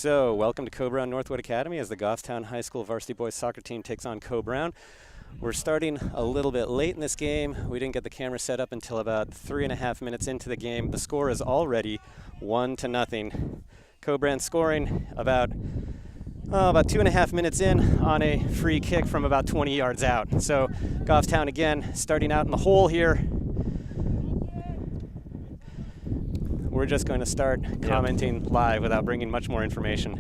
So, welcome to Coe-Brown-Northwood Academy as the Goffstown High School varsity boys soccer team takes on Coe-Brown. We're starting a little bit late in this game. We didn't get the camera set up until about 3.5 minutes into the game. The score is already 1-0. Coe-Brown scoring about 2.5 minutes in on a free kick from about 20 yards out. So, Goffstown again starting out in the hole here. We're just going to start commenting live without bringing much more information.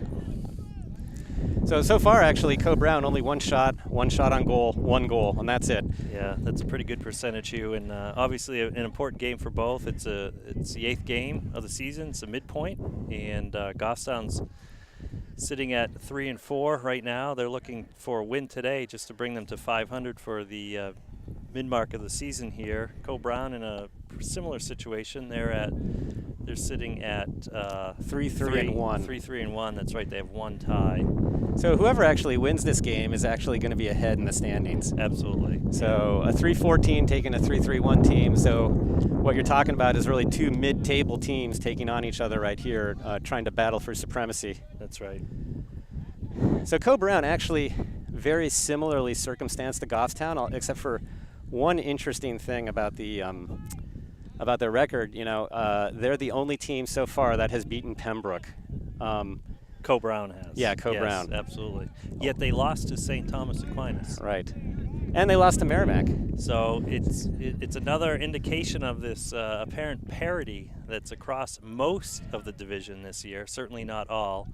So far, actually, Coe-Brown only one shot on goal, 1 goal, and that's it. Yeah, that's a pretty good percentage, Hugh, and obviously an important game for both. It's the 8th game of the season. It's a midpoint, and Goffstown's sitting at 3-4 right now. They're looking for a win today just to bring them to 500 for the mid-mark of the season here. Coe-Brown in a similar situation. They're sitting at 3-3-1. 3-3-1. That's right. They have 1 tie. So whoever actually wins this game is actually going to be ahead in the standings. Absolutely. So a 3-4 team taking a 3-3-1 team. So what you're talking about is really 2 mid-table teams taking on each other right here, trying to battle for supremacy. That's right. So Coe-Brown actually very similarly circumstanced to Goffstown, except for one interesting thing about their record. You know, they're the only team so far that has beaten Pembroke. Coe-Brown has. Yeah, Coe-Brown. Yes, absolutely. Yet they lost to St. Thomas Aquinas. Right. And they lost to Merrimack. So it's another indication of this apparent parity that's across most of the division this year. Certainly not all.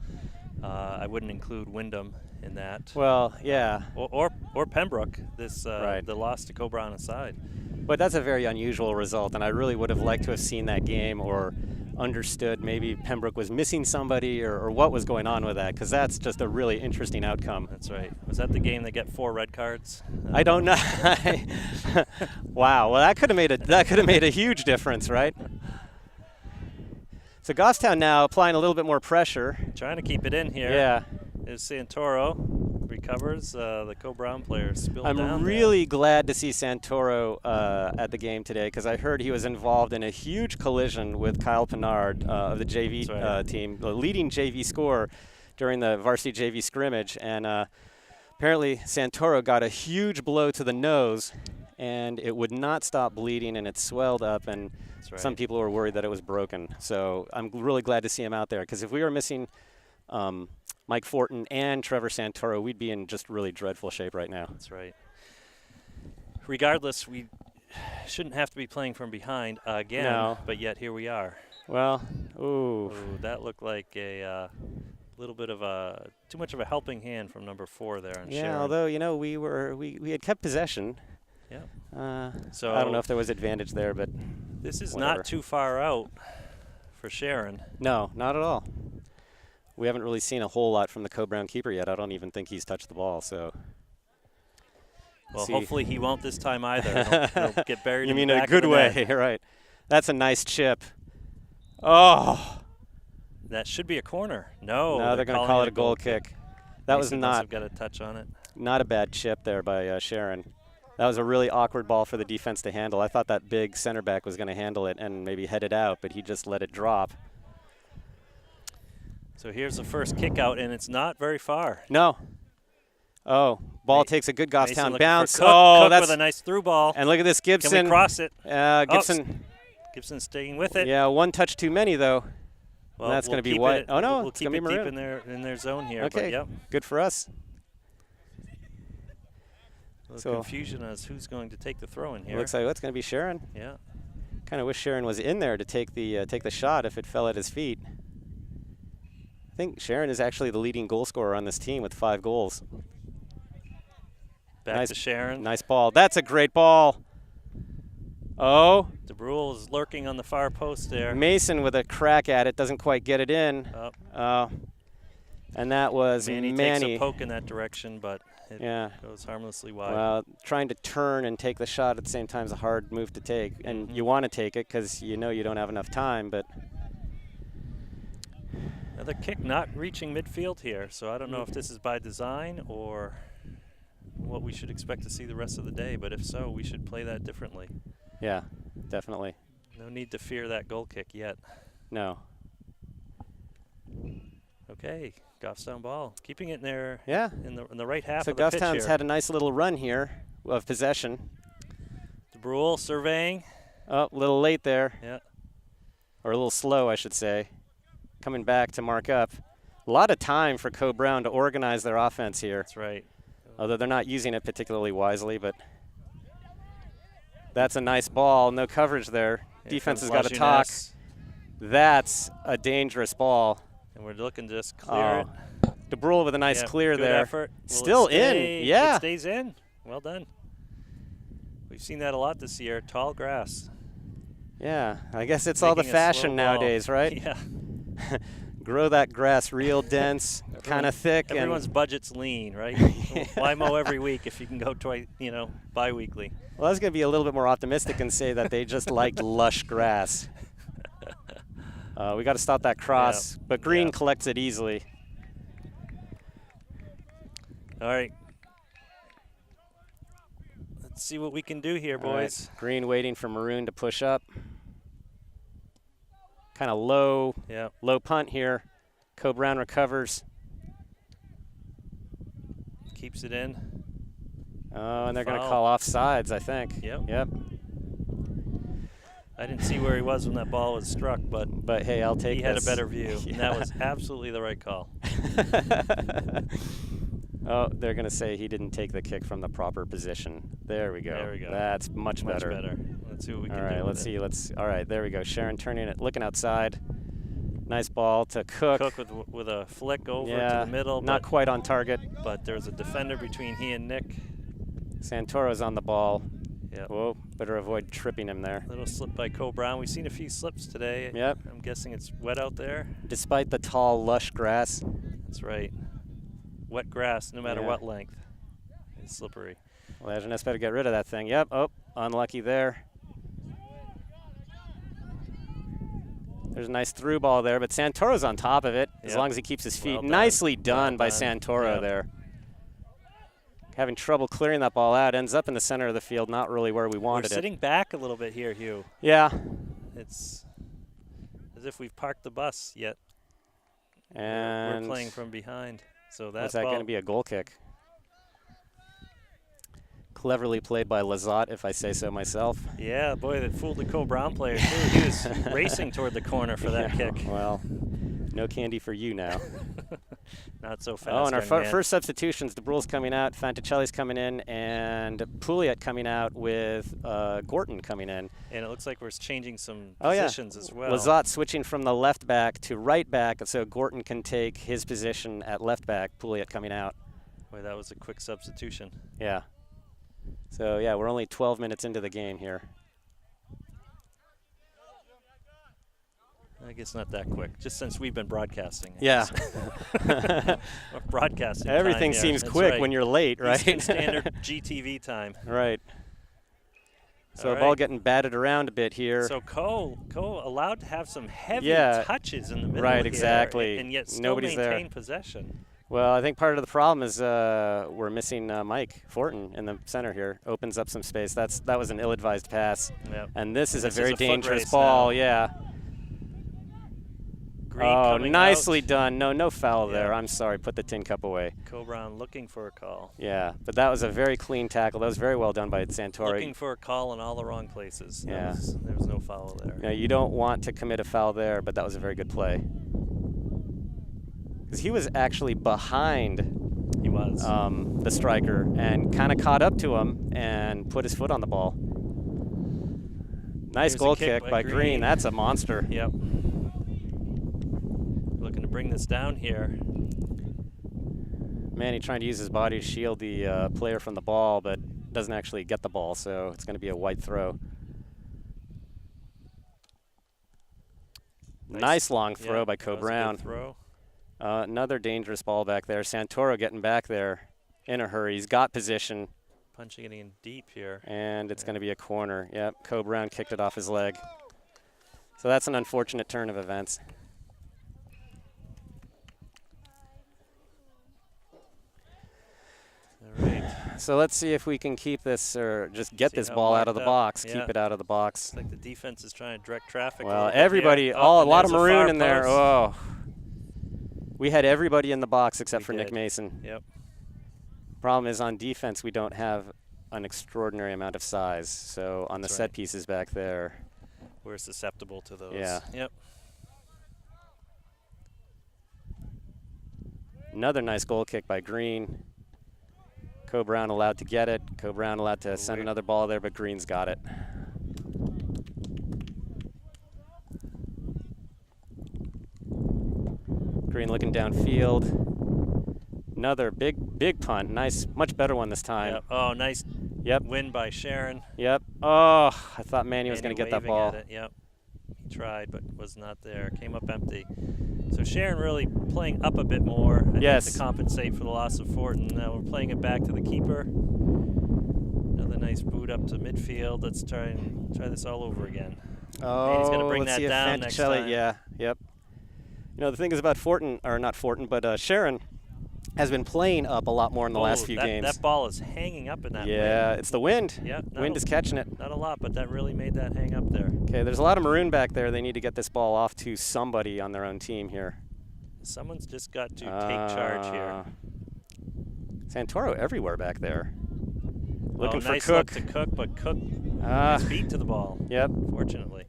I wouldn't include Wyndham in that. Well, yeah. Or Pembroke. Right. The loss to Coe-Brown aside. But that's a very unusual result, and I really would have liked to have seen that game or understood maybe Pembroke was missing somebody or what was going on with that, because that's just a really interesting outcome. That's right. Was that the game that got 4 red cards? I don't know. Wow. Well, that could have made a huge difference, right? So Goffstown now applying a little bit more pressure. Trying to keep it in here. Yeah. Is Santoro recovers. The Coe-Brown player spilled down. I'm really glad to see Santoro at the game today, because I heard he was involved in a huge collision with Kyle Pinard of the JV team, the leading JV scorer during the varsity JV scrimmage. And apparently Santoro got a huge blow to the nose, and it would not stop bleeding, and it swelled up, and some people were worried that it was broken. So I'm really glad to see him out there, because if we were missing Mike Fortin and Trevor Santoro, we'd be in just really dreadful shape right now. That's right. Regardless, we shouldn't have to be playing from behind again, but yet here we are. Well, ooh, that looked like a little bit of too much of a helping hand from number 4 there on Sharon. Yeah, although, you know, we had kept possession. Yeah. So I don't know if there was advantage there, but this is whatever. Not too far out for Sharon. No, not at all. We haven't really seen a whole lot from the Coe-Brown keeper yet. I don't even think he's touched the ball. So, well, hopefully he won't this time either. He'll get buried. You in mean the back a good of the way, net. right? That's a nice chip. Oh, that should be a corner. No, they're going to call it a goal kick. That was not got a touch on it. Not a bad chip there by Sharon. That was a really awkward ball for the defense to handle. I thought that big center back was going to handle it and maybe head it out, but he just let it drop. So here's the first kick out, and it's not very far. No. Oh, ball takes a good Goffstown bounce. Cook that's with a nice through ball. And look at this Gibson. Can we cross it? Gibson. Gibson's staying with it. Yeah, 1 touch too many though. Well, that's going to be white. Oh no, we'll keep it deep in their zone here. Okay, but, yep. Good for us. Confusion as who's going to take the throw in here. Looks like it's going to be Sharon. Yeah. Kind of wish Sharon was in there to take the shot if it fell at his feet. I think Sharon is actually the leading goal scorer on this team with 5 goals. Back to Sharon. Nice ball. That's a great ball. Oh. DeBrule is lurking on the far post there. Mason with a crack at it, doesn't quite get it in. And that was Manny takes a poke in that direction, but it goes harmlessly wide. Well, trying to turn and take the shot at the same time is a hard move to take. And you want to take it because you know you don't have enough time, but another kick not reaching midfield here, so I don't know if this is by design or what we should expect to see the rest of the day, but if so, we should play that differently. Yeah, definitely. No need to fear that goal kick yet. No. Okay, Goffstown ball, keeping it in there. Yeah. In the right half So of the pitch Goffstown's here. had a nice little run here of possession. DeBrule surveying. Oh, a little late there. Yeah. Or a little slow, I should say. Coming back to mark up. A lot of time for Coe-Brown to organize their offense here. That's right. Although they're not using it particularly wisely, but that's a nice ball. No coverage there. Here Defense has comes got to talk. Lajeunesse. That's a dangerous ball. And we're looking to just clear it. DeBrule with a nice clear good there. Effort. Still in. Yeah. It stays in. Well done. We've seen that a lot this year. Tall grass. Yeah. I guess it's all the fashion nowadays, right? Yeah. Grow that grass real dense, kind of thick. Everyone's budget's lean, right? Why mow every week if you can go twice, bi-weekly? Well, I was going to be a little bit more optimistic and say that they just liked lush grass. We got to stop that cross, but Green collects it easily. All right. Let's see what we can do here, boys. Right. Green waiting for Maroon to push up. Kind of low punt here. Coe-Brown recovers. Keeps it in. Oh, and they're going to call offsides, I think. Yep. I didn't see where he was when that ball was struck, but hey, I'll take he had a better view, and that was absolutely the right call. Oh, they're going to say he didn't take the kick from the proper position. There we go. There we go. That's much better. Much better. Let's see what we can do. All right, let's see. All right, there we go. Sharon turning it, looking outside. Nice ball to Cook. Cook with a flick over to the middle. Not quite on target. But there's a defender between he and Nick. Santoro's on the ball. Yep. Whoa, better avoid tripping him there. Little slip by Coe-Brown. We've seen a few slips today. Yep. I'm guessing it's wet out there. Despite the tall, lush grass. That's right. Wet grass, no matter what length. It's slippery. Lajeunesse better get rid of that thing. Yep. Oh, unlucky there. There's a nice through ball there, but Santoro's on top of it as long as he keeps his feet. Well Nicely done by Santoro there. Having trouble clearing that ball out. Ends up in the center of the field, not really where we wanted it. We're sitting back a little bit here, Hugh. Yeah. It's as if we've parked the bus yet. And we're playing from behind. So that's that going to be a goal kick? Cleverly played by Lizotte, if I say so myself. Yeah, boy, that fooled the Coe-Brown player, too. He was racing toward the corner for that kick. Well, no candy for you now. Not so fast. Oh, and our first substitutions, DeBrule's coming out, Fanticelli's coming in, and Pouliot coming out with Gorton coming in. And it looks like we're changing some positions as well. Lizotte switching from the left back to right back, so Gorton can take his position at left back, Pouliot coming out. Boy, that was a quick substitution. Yeah. So, yeah, we're only 12 minutes into the game here. I guess not that quick, just since we've been broadcasting. Yeah. Broadcasting Everything time seems quick when you're late, right? Eastern Standard GTV time. Right. So the ball getting batted around a bit here. So Coe allowed to have some heavy touches in the middle right, here, exactly. and yet still Nobody's maintain there. possession. Well, I think part of the problem is we're missing Mike Fortin in the center here. Opens up some space. That was an ill-advised pass. Yep. And this is a very dangerous race ball. now. Yeah. Green nicely done. No foul there. I'm sorry. Put the tin cup away. Coe-Brown looking for a call. Yeah, but that was a very clean tackle. That was very well done by Santoro. Looking for a call in all the wrong places. Yeah. There was no foul there. Yeah, you don't want to commit a foul there, but that was a very good play. Because he was actually behind the striker and kind of caught up to him and put his foot on the ball. Nice goal kick by Green. That's a monster. Yep. Looking to bring this down here. Manny trying to use his body to shield the player from the ball, but doesn't actually get the ball, so it's going to be a white throw. Nice long throw by Coe-Brown. Another dangerous ball back there. Santoro getting back there in a hurry. He's got position. Punching it in deep here. And it's going to be a corner. Yep, Coe-Brown kicked it off his leg. So that's an unfortunate turn of events. All right. So let's see if we can keep this or just get this ball out of the box. Keep it out of the box. It's like the defense is trying to direct traffic. Well, everybody, a lot of maroon in there. Oh. We had everybody in the box except for did. Nick Mason. Yep. Problem is on defense we don't have an extraordinary amount of size. So on the set pieces back there, we're susceptible to those. Yeah. Yep. Another nice goal kick by Green. Coe-Brown allowed to get it. Coe-Brown allowed to send another ball there, but Green's got it. Green looking downfield. Another big punt. Nice, much better one this time. Yep. Oh, nice win by Sharon. Yep. Oh, I thought Manny was going to get that ball. At it. Yep. He tried, but was not there. Came up empty. So Sharon really playing up a bit more, I think, to compensate for the loss of Fortin. Now we're playing it back to the keeper. Another nice boot up to midfield. Let's try this all over again. Oh, Manny's going to bring let's that see down next time. Yeah, yep. You know, the thing is about Sharon has been playing up a lot more in the last few games. That ball is hanging up in that wind. Yeah, it's the wind. Yeah, wind is catching it. Not a lot, but that really made that hang up there. Okay, there's a lot of maroon back there. They need to get this ball off to somebody on their own team here. Someone's just got to take charge here. Santoro everywhere back there. Looking for nice Cook. Look to Cook, but Cook has feet to the ball. Yep. Fortunately.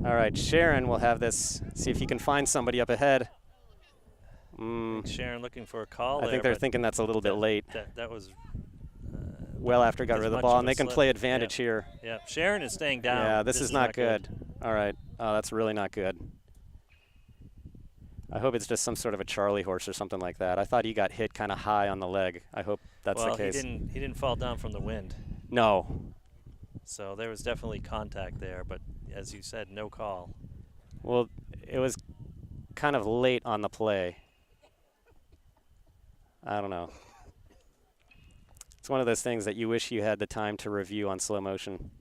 All right, Sharon will have this. See if he can find somebody up ahead. Sharon looking for a call. I think they're thinking that's a little bit late. That was well after got rid of the ball, and they can play advantage here. Yeah, Sharon is staying down. Yeah, this is not good. All right. Oh, that's really not good. I hope it's just some sort of a Charlie horse or something like that. I thought he got hit kind of high on the leg. I hope that's the case. Well, he didn't fall down from the wind. No. So there was definitely contact there, but as you said, no call. Well, it was kind of late on the play. I don't know. It's one of those things that you wish you had the time to review on slow motion.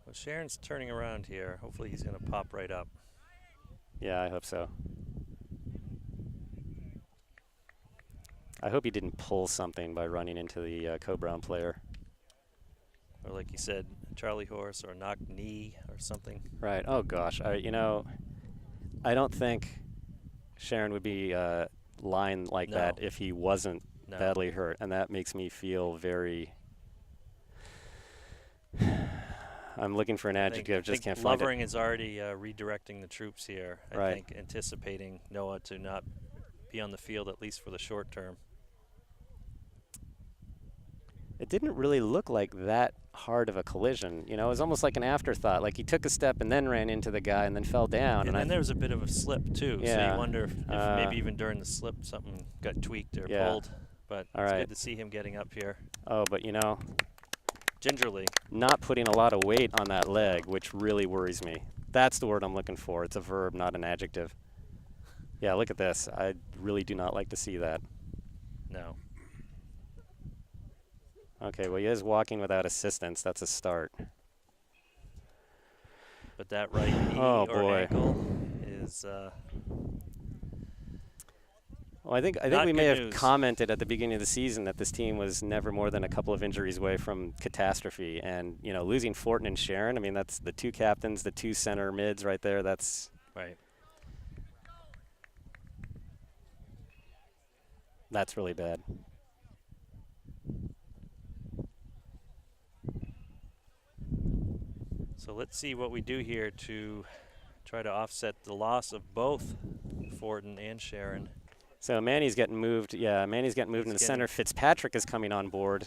Well, Sharon's turning around here. Hopefully he's going to pop right up. Yeah, I hope so. I hope he didn't pull something by running into the Coe-Brown player. Or like you said, Charlie horse or knock knee or something. Right. Oh, gosh. You know, I don't think Sharon would be lying like that if he wasn't badly hurt, and that makes me feel very I'm looking for an adjective, just can't find it. Lovering is already redirecting the troops here, I think, anticipating Noah to not be on the field at least for the short term. It didn't really look like that hard of a collision. You know, it was almost like an afterthought. Like he took a step and then ran into the guy and then fell down. And then there was a bit of a slip too. Yeah. So you wonder if maybe even during the slip something got tweaked or pulled. But it's good to see him getting up here. Oh, but you know, gingerly. Not putting a lot of weight on that leg, which really worries me. That's the word I'm looking for. It's a verb, not an adjective. Yeah, look at this. I really do not like to see that. No. Okay, well, he is walking without assistance. That's a start. But that right knee or ankle is well, I think we may have commented at the beginning of the season that this team was never more than a couple of injuries away from catastrophe. And, you know, losing Fortin and Sharon, I mean, that's the two captains, the two center mids right there. That's that's really bad. So let's see what we do here to try to offset the loss of both Fortin and Sharon. So Manny's getting moved. Yeah, Manny's getting moved in the center. Fitzpatrick is coming on board.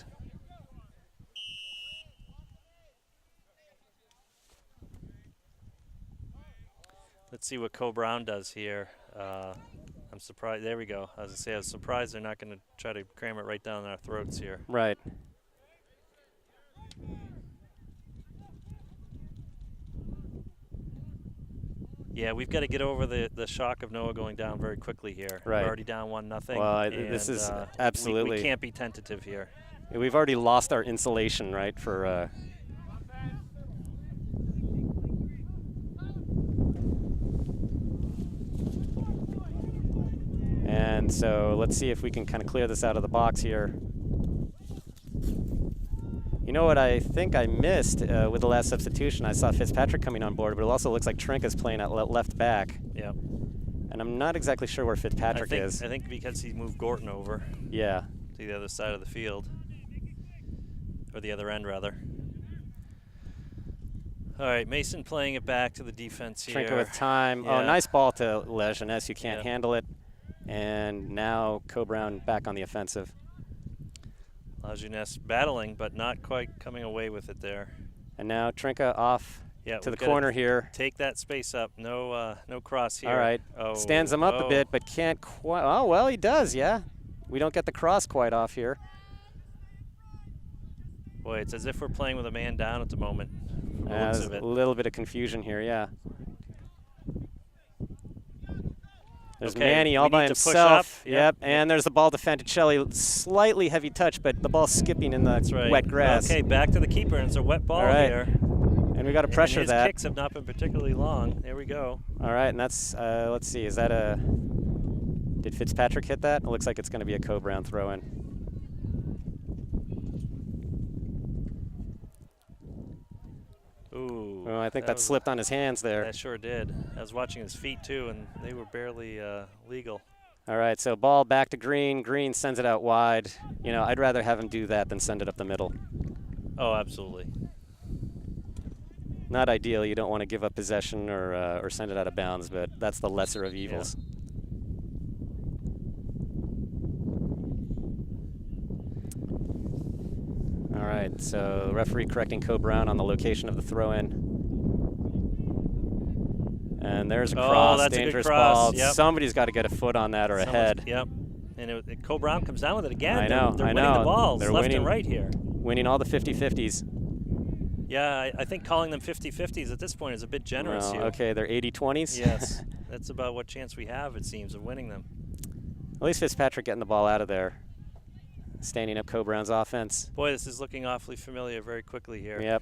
Let's see what Coe-Brown does here. I'm surprised. There we go. I was going to say, I was surprised they're not going to try to cram it right down our throats here. Right. Yeah, we've got to get over the shock of Noah going down very quickly here. Right. We're already down 1-0. Well, this is absolutely. We can't be tentative here. We've already lost our insulation, right, for. And so let's see if we can kind of clear this out of the box here. You know what I think I missed with the last substitution? I saw Fitzpatrick coming on board, but it also looks like Trink is playing at left back. Yeah. And I'm not exactly sure where Fitzpatrick is. I think because he moved Gorton over. Yeah. To the other side of the field. Or the other end, rather. All right, Mason playing it back to the defense here. Trinka with time. Yeah. Oh, nice ball to Lejeunesse. You can't handle it. And now Coe-Brown back on the offensive. Lejeunesse battling, but not quite coming away with it there. And now Trinka off to the corner here. Take that space up. No cross here. All right. Stands him up a bit, but can't quite. Oh, well, he does, yeah. We don't get the cross quite off here. Boy, it's as if we're playing with a man down at the moment. There's a little bit of confusion here, yeah. There's Manny all by himself. Yep, and there's the ball to Fanticelli. Slightly heavy touch, but the ball's skipping in the wet grass. Okay, back to the keeper, and it's a wet ball here. And we got to pressure that. His kicks have not been particularly long. There we go. All right, and that's, let's see, is that a, did Fitzpatrick hit that? It looks like it's going to be a Coe-Brown throw-in. Ooh. Oh, I think that slipped on his hands there. That sure did. I was watching his feet, too, and they were barely legal. All right, so ball back to Green. Green sends it out wide. You know, I'd rather have him do that than send it up the middle. Oh, absolutely. Not ideal. You don't want to give up possession or send it out of bounds, but that's the lesser of evils. Yeah. All right, so referee correcting Coe-Brown on the location of the throw-in. And there's a cross, that's dangerous a good cross. ball. Yep. Somebody's got to get a foot on that or a head. Yep. And Coe-Brown comes down with it again. I know, They're winning the balls They're left winning, and right here. Winning all the 50-50s. Yeah, I think calling them 50-50s at this point is a bit generous here. Okay, they're 80-20s? Yes. That's about what chance we have, it seems, of winning them. At least Fitzpatrick getting the ball out of there. Standing up Coe-Brown's offense. Boy, this is looking awfully familiar very quickly here. Yep.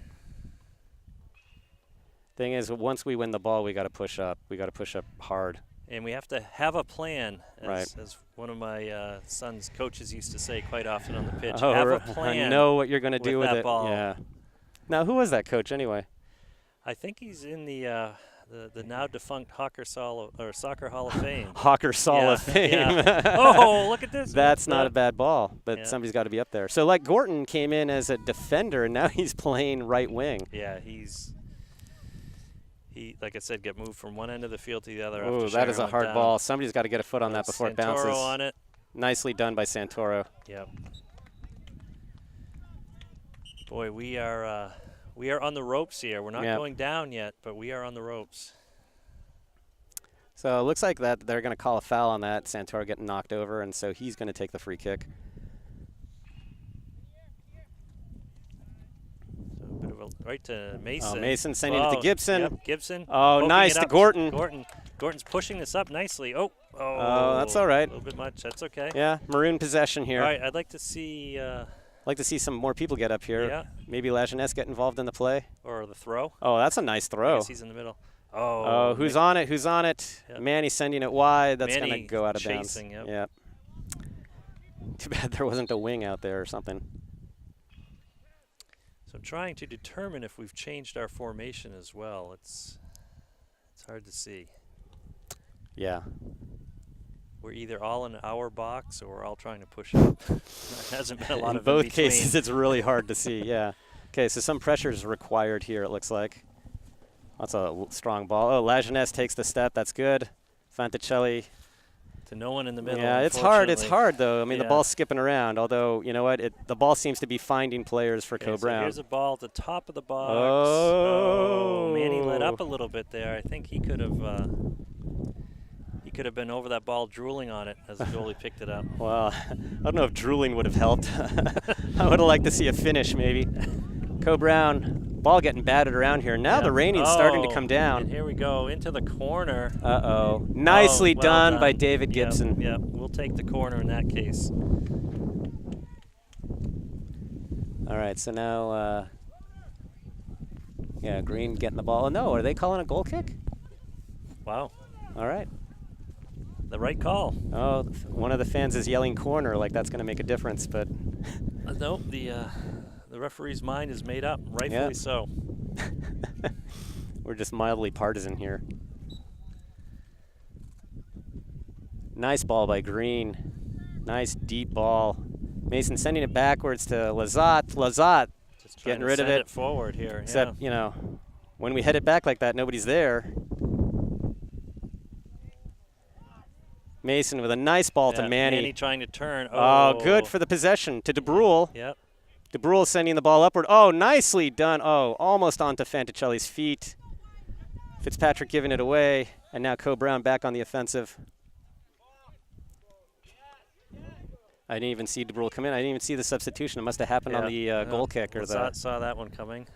Thing is, once we win the ball, we got to push up. We got to push up hard. And we have to have a plan, as one of my son's coaches used to say quite often on the pitch. Oh, have a plan. I know what you're going to do with that it. Ball. Yeah. Now, who was that coach anyway? I think he's in the now defunct Soccer Hall of Fame. Hawker Hall of Fame. Yeah. Oh, look at this. That's not a bad ball, but somebody's got to be up there. So, like, Gorton came in as a defender, and now he's playing right wing. Yeah, he, like I said, got moved from one end of the field to the other. Oh, that is a hard ball. Somebody's got to get a foot on that before it bounces. Santoro on it. Nicely done by Santoro. Yep. Boy, we are on the ropes here. We're not going down yet, but we are on the ropes. So it looks like that they're going to call a foul on that. Santoro getting knocked over, and so he's going to take the free kick. So a bit of a right to Mason. Oh, Mason sending it to Gibson. Yep, Gibson. Oh, nice to Gorton. Gordon's pushing this up nicely. Oh, that's all right. A little bit much. That's okay. Yeah, maroon possession here. All right, I'd like to see. Some more people get up here. Yeah. Maybe Lejeunesse get involved in the play. Or the throw. Oh, that's a nice throw. I guess he's in the middle. Oh, who's on it? Who's on it? Yep. Manny sending it wide. That's going to go out of bounds. Yep. Too bad there wasn't a wing out there or something. So I'm trying to determine if we've changed our formation as well. It's hard to see. Yeah. We're either all in our box or we're all trying to push up. There hasn't been a lot in of both in between. cases, it's really hard to see. Yeah. Okay, so some pressure is required here, it looks like. That's a strong ball. Oh, Lejeunesse takes the step. That's good. Fanticelli. To no one in the middle. Yeah, it's hard. It's hard, though. I mean, the ball's skipping around. Although, you know what? The ball seems to be finding players for Coe-Brown. So here's a ball at the top of the box. Oh. Manny let up a little bit there. I think he could have been over that ball drooling on it as the goalie picked it up. Well, I don't know if drooling would have helped. I would have liked to see a finish, maybe. Coe-Brown, ball getting batted around here. Now the raining's starting to come down. And here we go, into the corner. Uh-oh. Nicely done by David Gibson. Yep, we'll take the corner in that case. All right, so now, Green getting the ball. Oh, no, are they calling a goal kick? Wow. All right. The right call. Oh, one of the fans is yelling corner, like that's going to make a difference, but... Nope, the referee's mind is made up, rightfully so. We're just mildly partisan here. Nice ball by Green. Nice deep ball. Mason sending it backwards to Lazat. Lazat Just getting rid of send it. it forward here. Except, yeah. you know, when we head it back like that, nobody's there. Mason with a nice ball to Manny. Manny trying to turn. Oh, good for the possession to DeBrule. Yep. DeBrule sending the ball upward. Oh, nicely done. Oh, almost onto Fanticelli's feet. Fitzpatrick giving it away. And now Coe-Brown back on the offensive. I didn't even see DeBrule come in. I didn't even see the substitution. It must have happened on the goal kick. Or saw that one coming.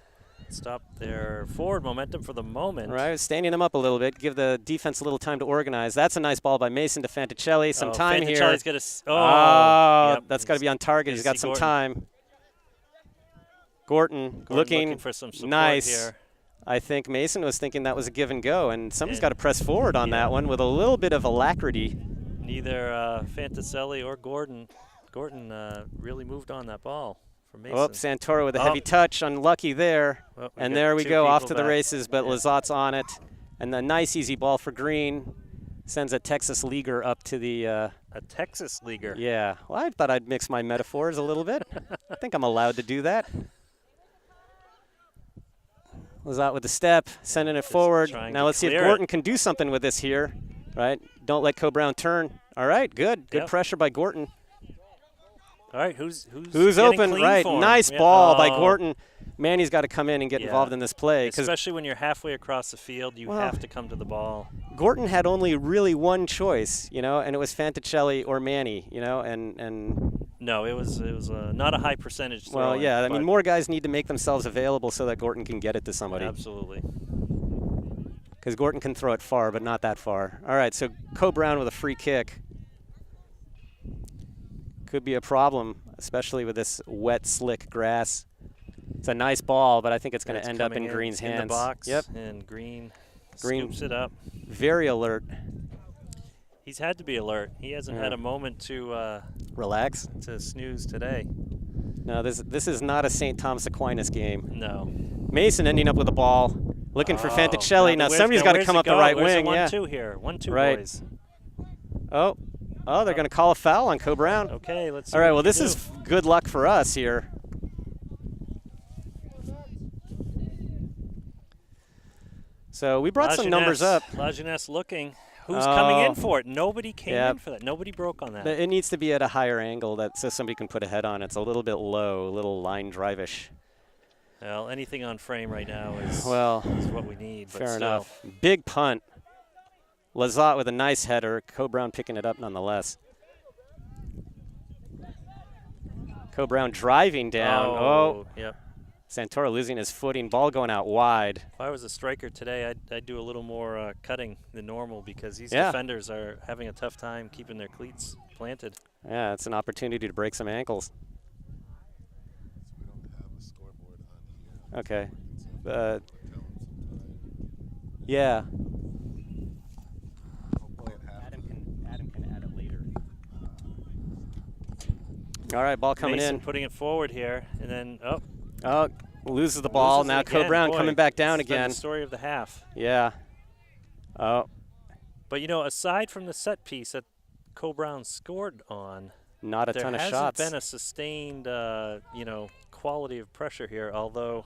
Stop their forward momentum for the moment. Right, standing them up a little bit, give the defense a little time to organize. That's a nice ball by Mason to Fanticelli. Some time here. Fanticelli's yep. That's got to be on target. He's got some time. Gordon looking for some support nice. Here. I think Mason was thinking that was a give and go, and somebody's got to press forward on that one with a little bit of alacrity. Neither Fanticelli or Gordon really moved on that ball. Oh, Santoro with a heavy touch, unlucky there. Well, and there we go, off to the races, but yeah. Lazat's on it. And the nice easy ball for Green sends a Texas leaguer up to the... a Texas leaguer? Yeah. Well, I thought I'd mix my metaphors a little bit. I think I'm allowed to do that. Lazat with the step, sending it forward. Now let's see if Gordon can do something with this here. Right? Don't let Coe-Brown turn. All right, good. Good pressure by Gordon. All right, who's open? Right, nice ball by Gordon. Manny's got to come in and get involved in this play. Especially when you're halfway across the field, you have to come to the ball. Gordon had only really one choice, you know, and it was Fanticelli or Manny, you know, and no, it was not a high percentage throw. Well, yeah, I mean, more guys need to make themselves available so that Gordon can get it to somebody. Absolutely. Because Gordon can throw it far, but not that far. All right, so Coe-Brown with a free kick. Could be a problem, especially with this wet, slick grass. It's a nice ball, but I think it's going to end up in Green's hands. In the box, yep. And Green scoops it up. Very alert. He's had to be alert. He hasn't had a moment to relax, to snooze today. No, this is not a St. Thomas Aquinas game. No. Mason ending up with the ball, looking for Fanticelli. Now somebody's got to come up the right wing. There's a 1-2 here. 1-2 boys. Oh, they're going to call a foul on Coe-Brown. Okay, let's see. All right, well, this is good luck for us here. So we brought some numbers up. Lajeunesse looking. Who's coming in for it? Nobody came in for that. Nobody broke on that. It needs to be at a higher angle so somebody can put a head on it. It's a little bit low, a little line drive-ish. Well, anything on frame right now is what we need. Fair enough. Big punt. Lazat with a nice header. Coe-Brown picking it up nonetheless. Coe-Brown driving down. Yep. Santoro losing his footing. Ball going out wide. If I was a striker today, I'd do a little more cutting than normal because these defenders are having a tough time keeping their cleats planted. Yeah, it's an opportunity to break some ankles. We don't have a scoreboard on here. Okay. Yeah. Adam can add it later. All right, ball coming Mason in. Putting it forward here, and then loses the ball. Now Coe-Brown coming back down again. The story of the half. Yeah. Oh. But you know, aside from the set piece that Coe-Brown scored on, not a ton of shots. There hasn't been a sustained, quality of pressure here. Although,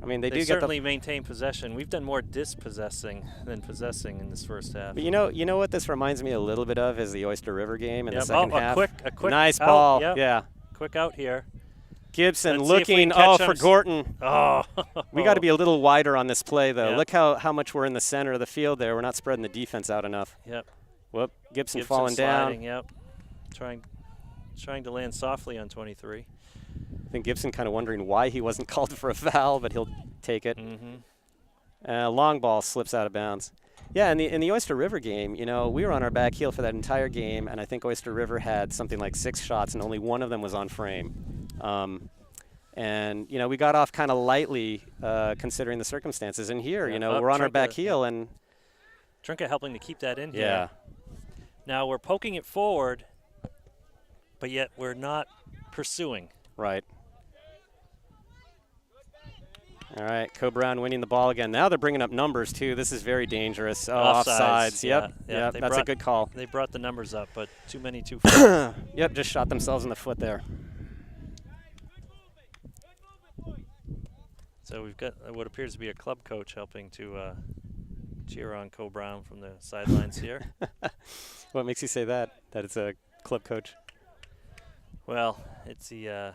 I mean, they do certainly maintain possession. We've done more dispossessing than possessing in this first half. But you know what this reminds me a little bit of is the Oyster River game in the second half. A quick nice out, ball. Yep. Yeah. Quick out here. Gibson looking for Gorton. Oh. We got to be a little wider on this play, though. Yep. Look how much we're in the center of the field there. We're not spreading the defense out enough. Yep. Whoop. Gibson falling down. Yep. Trying to land softly on 23. I think Gibson kind of wondering why he wasn't called for a foul, but he'll take it. Long ball slips out of bounds. Yeah, in the Oyster River game, you know, we were on our back heel for that entire game, and I think Oyster River had something like 6 shots, and only one of them was on frame. And, you know, we got off kind of lightly considering the circumstances. And here, you know, we're on our back heel. And Trinka helping to keep that in here. Yeah. Now we're poking it forward, but yet we're not pursuing. Right. All right, Coe-Brown winning the ball again. Now they're bringing up numbers, too. This is very dangerous. Oh, offsides. Yep, yep, that's a good call. They brought the numbers up, but too many too far. Yep, just shot themselves in the foot there. So we've got what appears to be a club coach helping to cheer on Coe-Brown from the sidelines here. What makes you say that it's a club coach? Well, it's the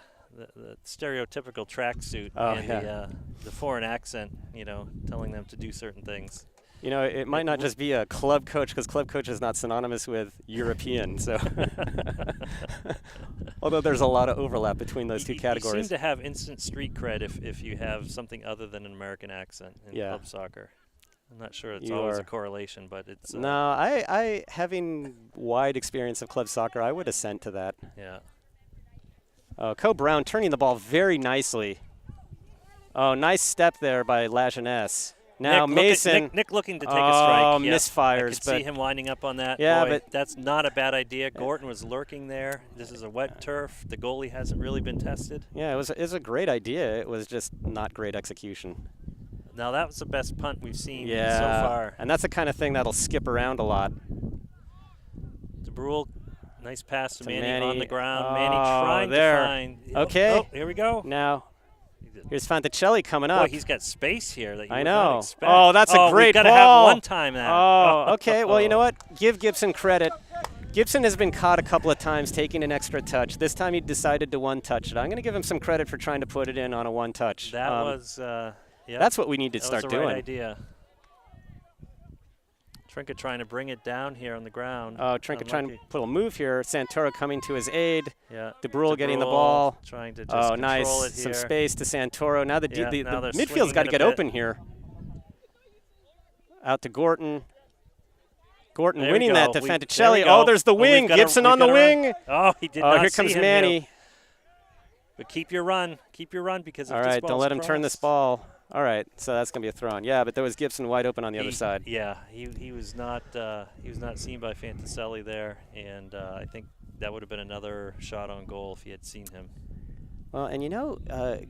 stereotypical tracksuit and the foreign accent, you know, telling them to do certain things. You know, it might not just be a club coach, because club coach is not synonymous with European. So, although there's a lot of overlap between those two categories. You seem to have instant street cred if you have something other than an American accent in club soccer. I'm not sure it's always a correlation, but it's. No, I having wide experience of club soccer, I would assent to that. Yeah. Coe-Brown turning the ball very nicely. Oh, nice step there by La Jeunesse. Now Mason. Nick looking to take a strike. Oh, yep. misfires. I could see him winding up on that. Yeah, Boy, but that's not a bad idea. Gorton was lurking there. This is a wet turf. The goalie hasn't really been tested. Yeah, it was a great idea. It was just not great execution. Now that was the best punt we've seen so far. And that's the kind of thing that'll skip around a lot. DeBrule, nice pass to Manny on the ground. Oh, Manny trying to find. Okay. Oh, here we go. Now, here's Fanticelli coming up. Boy, he's got space here that you I would know. not expect. Oh, that's a great got ball. to have one time that. Oh, okay. Well, you know what? Give Gibson credit. Gibson has been caught a couple of times taking an extra touch. This time he decided to one-touch it. I'm going to give him some credit for trying to put it in on a one-touch. That was, that's what we need to start doing. That was the right idea. Trinket trying to bring it down here on the ground. Oh, Trinket trying to put a move here. Santoro coming to his aid. Yeah. DeBrule getting the ball. Trying to just control it here. Some space to Santoro. Now the now midfield's got to get open here. Out to Gorton. Gorton winning that to Fanticelli. Oh, there's the wing. Gibson on the wing. Oh, he did not here comes see him Manny. here. But keep your run. Keep your run because all right, don't let him turn this ball. All right, so that's going to be a throw-in. Yeah, but there was Gibson wide open on the other side. Yeah, he was not seen by Fanticelli there, and I think that would have been another shot on goal if he had seen him. Well, and you know,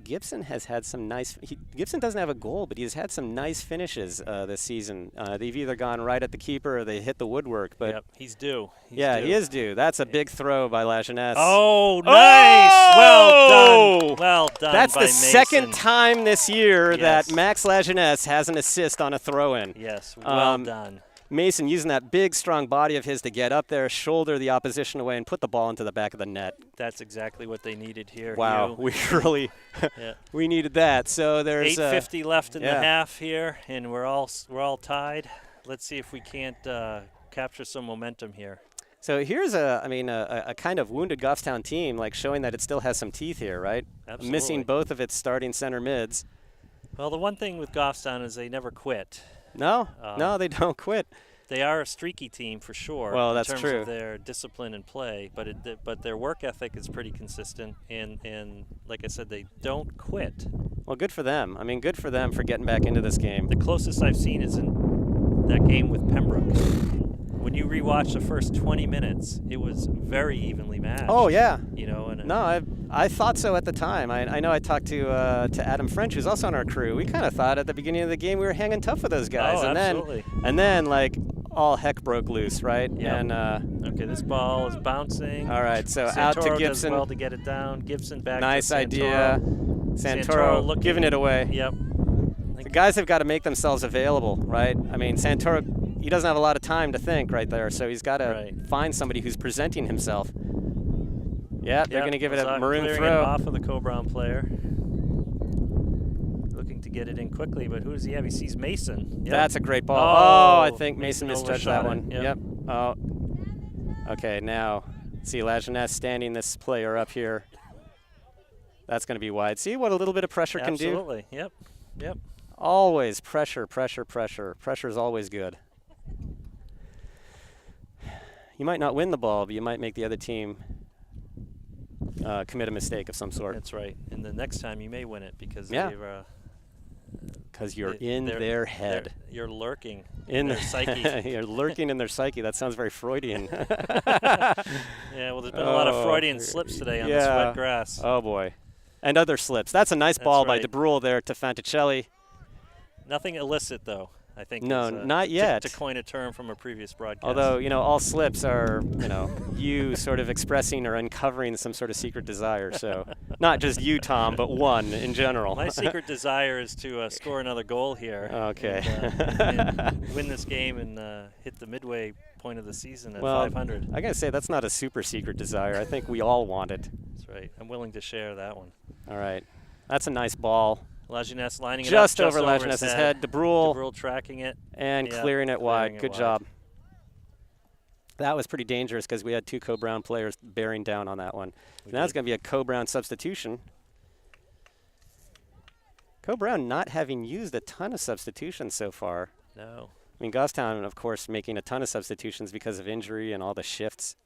Gibson has had some nice. Gibson doesn't have a goal, but he's had some nice finishes this season. They've either gone right at the keeper or they hit the woodwork. But yep, he's due. He is due. That's a big throw by La Jeunesse. Oh, nice! Oh! Well done. Well done. That's by the Mason. second time this year that Max La Jeunesse has an assist on a throw-in. Yes, well done. Mason using that big, strong body of his to get up there, shoulder the opposition away, and put the ball into the back of the net. That's exactly what they needed here. Wow, we really we needed that. So there's 8:50 left in the half here, and we're all tied. Let's see if we can't capture some momentum here. So here's a kind of wounded Goffstown team, like showing that it still has some teeth here, right? Absolutely. Missing both of its starting center mids. Well, the one thing with Goffstown is they never quit. No, they don't quit. They are a streaky team for sure. Well, that's in terms true. of their discipline and play, but their work ethic is pretty consistent, and like I said, they don't quit. Well, good for them. I mean, good for them for getting back into this game. The closest I've seen is in that game with Pembroke. When you rewatch the first 20 minutes, it was very evenly matched. Oh yeah. You know, no, I thought so at the time. I know I talked to Adam French, who's also on our crew. We kind of thought at the beginning of the game we were hanging tough with those guys, and then like all heck broke loose, right? Yep. And okay, this ball is bouncing. All right, so Santoro out to Gibson. Does well to get it down. Gibson back. Nice to Santoro. idea. Santoro giving it away. Yep. The guys have got to make themselves available, right? I mean, Santoro, he doesn't have a lot of time to think right there, so he's got to find somebody who's presenting himself. Yeah, they're going to give it a maroon throw. It off of the Coe-Brown player. Looking to get it in quickly, but who does he have? He sees Mason. Yep. That's a great ball. Oh, I think Mason misjudged that one. Yep. Oh. Okay, now, see La Jeunesse standing this player up here. That's going to be wide. See what a little bit of pressure can do? Absolutely. Yep. Yep. Always pressure, pressure, pressure. Pressure is always good. You might not win the ball, but you might make the other team commit a mistake of some sort. That's right. And the next time you may win it because you're in their head. You're lurking in their psyche. You're lurking in their psyche. That sounds very Freudian. Yeah, well, there's been a lot of Freudian slips today on this wet grass. Oh, boy. And other slips. That's a nice ball by right. DeBrule there to Fanticelli. Nothing illicit, though, I think. No, is, not yet. To coin a term from a previous broadcast. Although, all slips are, you sort of expressing or uncovering some sort of secret desire. So not just you, Tom, but one in general. My secret desire is to score another goal here. Okay. And win this game and hit the midway point of the season at 500. I got to say, that's not a super secret desire. I think we all want it. That's right. I'm willing to share that one. All right. That's a nice ball. Lajeunesse lining it up just over Lajeunesse's head. DeBrule tracking it. And clearing it wide. Good job. Wide. That was pretty dangerous because we had 2 Coe-Brown players bearing down on that one. Now it's going to be a Coe-Brown substitution. Coe-Brown not having used a ton of substitutions so far. No. I mean, Goffstown, of course, making a ton of substitutions because of injury and all the shifts.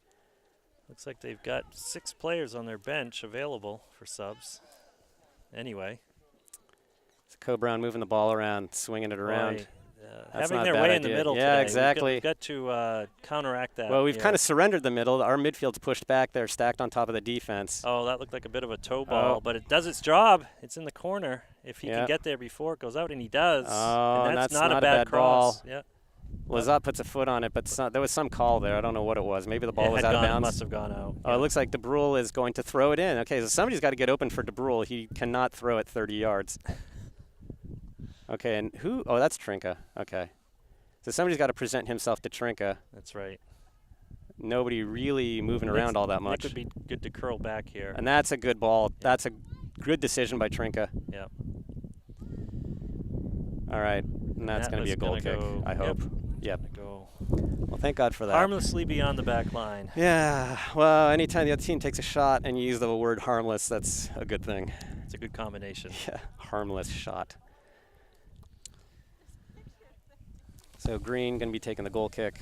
Looks like they've got 6 players on their bench available for subs. Anyway. It's Coe-Brown moving the ball around, swinging it around. Having their way in the middle today. Yeah, exactly. We've got to counteract that. Well, we've kind of surrendered the middle. Our midfield's pushed back there, stacked on top of the defense. Oh, that looked like a bit of a toe ball, but it does its job. It's in the corner. If he can get there before it goes out, and he does. Oh, and that's not a bad cross. Ball. Yeah. Lazat puts a foot on it, but there was some call there. I don't know what it was. Maybe the ball was out of bounds. It must have gone out. Oh, it looks like DeBrule is going to throw it in. Okay, so somebody's got to get open for DeBrule. He cannot throw it 30 yards. Okay, and who? Oh, that's Trinka. Okay. So somebody's got to present himself to Trinka. That's right. Nobody really moving around all that much. It could be good to curl back here. And that's a good ball. That's a good decision by Trinka. Yeah. All right, and that's going to be a goal kick, I hope. Yep. Well, thank God for that. Harmlessly beyond the back line. Yeah, well, anytime the other team takes a shot and you use the word harmless, that's a good thing. It's a good combination. Yeah, harmless shot. So Green going to be taking the goal kick.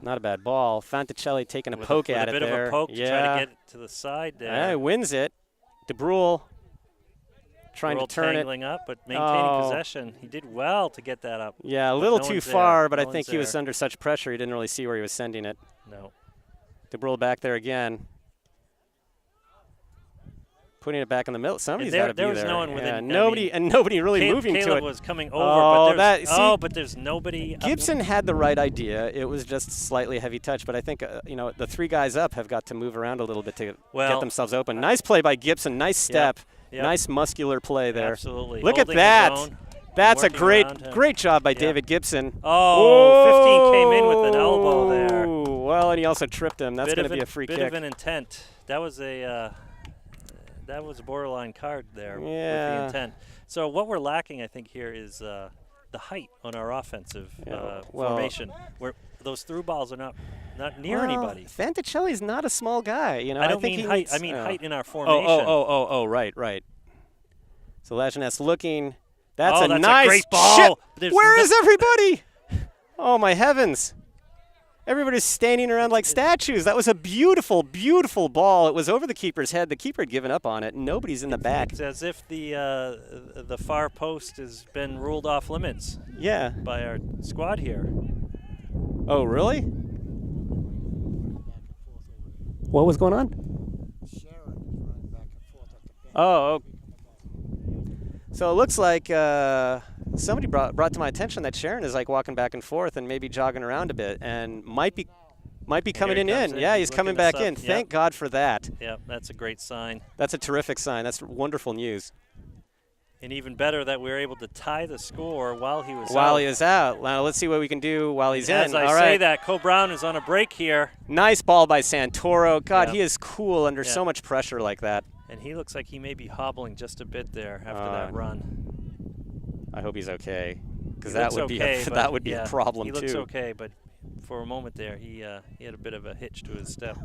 Not a bad ball. Fanticelli taking a poke at it there. A bit of a poke to try to get it to the side there. Yeah, he wins it. DeBrule trying to turn it. Up, but maintaining possession. He did well to get that up. Yeah, a little too far, but I think he was under such pressure he didn't really see where he was sending it. No. DeBrule back there again. Putting it back in the middle. Somebody's got to be there. There was no one within. Nobody really moving to it. Caleb was coming over, but there's nobody. Gibson had the right idea. It was just slightly heavy touch, but I think the 3 guys up have got to move around a little bit to get themselves open. Nice play by Gibson. Nice step. Yep. Nice muscular play there. Absolutely. Look at that. That's a great job by David Gibson. Oh, 15 came in with an elbow there. Well, and he also tripped him. That's going to be a free kick. Bit of an intent. That was a borderline card there with the intent. So what we're lacking, I think, here is the height on our offensive formation, where those through balls are not near anybody. Fanticelli's not a small guy. I don't mean height. I mean height in our formation. Right. So Lajeunesse looking. That's a that's nice a great ball. Where is everybody? Oh, my heavens. Everybody's standing around like statues. That was a beautiful, beautiful ball. It was over the keeper's head. The keeper had given up on it. Nobody's in the back. It's as if the far post has been ruled off limits. Yeah. By our squad here. Oh, really? What was going on? Oh. So it looks like somebody brought to my attention that Sharon is like walking back and forth and maybe jogging around a bit and might be coming in. Yeah, he's coming back in. Thank God for that. Yeah, that's a great sign. That's a terrific sign. That's wonderful news. And even better that we were able to tie the score while he was out. While he was out. Now let's see what we can do while he's in. As I say that, Coe-Brown is on a break here. Nice ball by Santoro. God, he is cool under so much pressure like that. And he looks like he may be hobbling just a bit there after that run. I hope he's okay, because that would be a problem too. He looks okay, but for a moment there, he had a bit of a hitch to his step.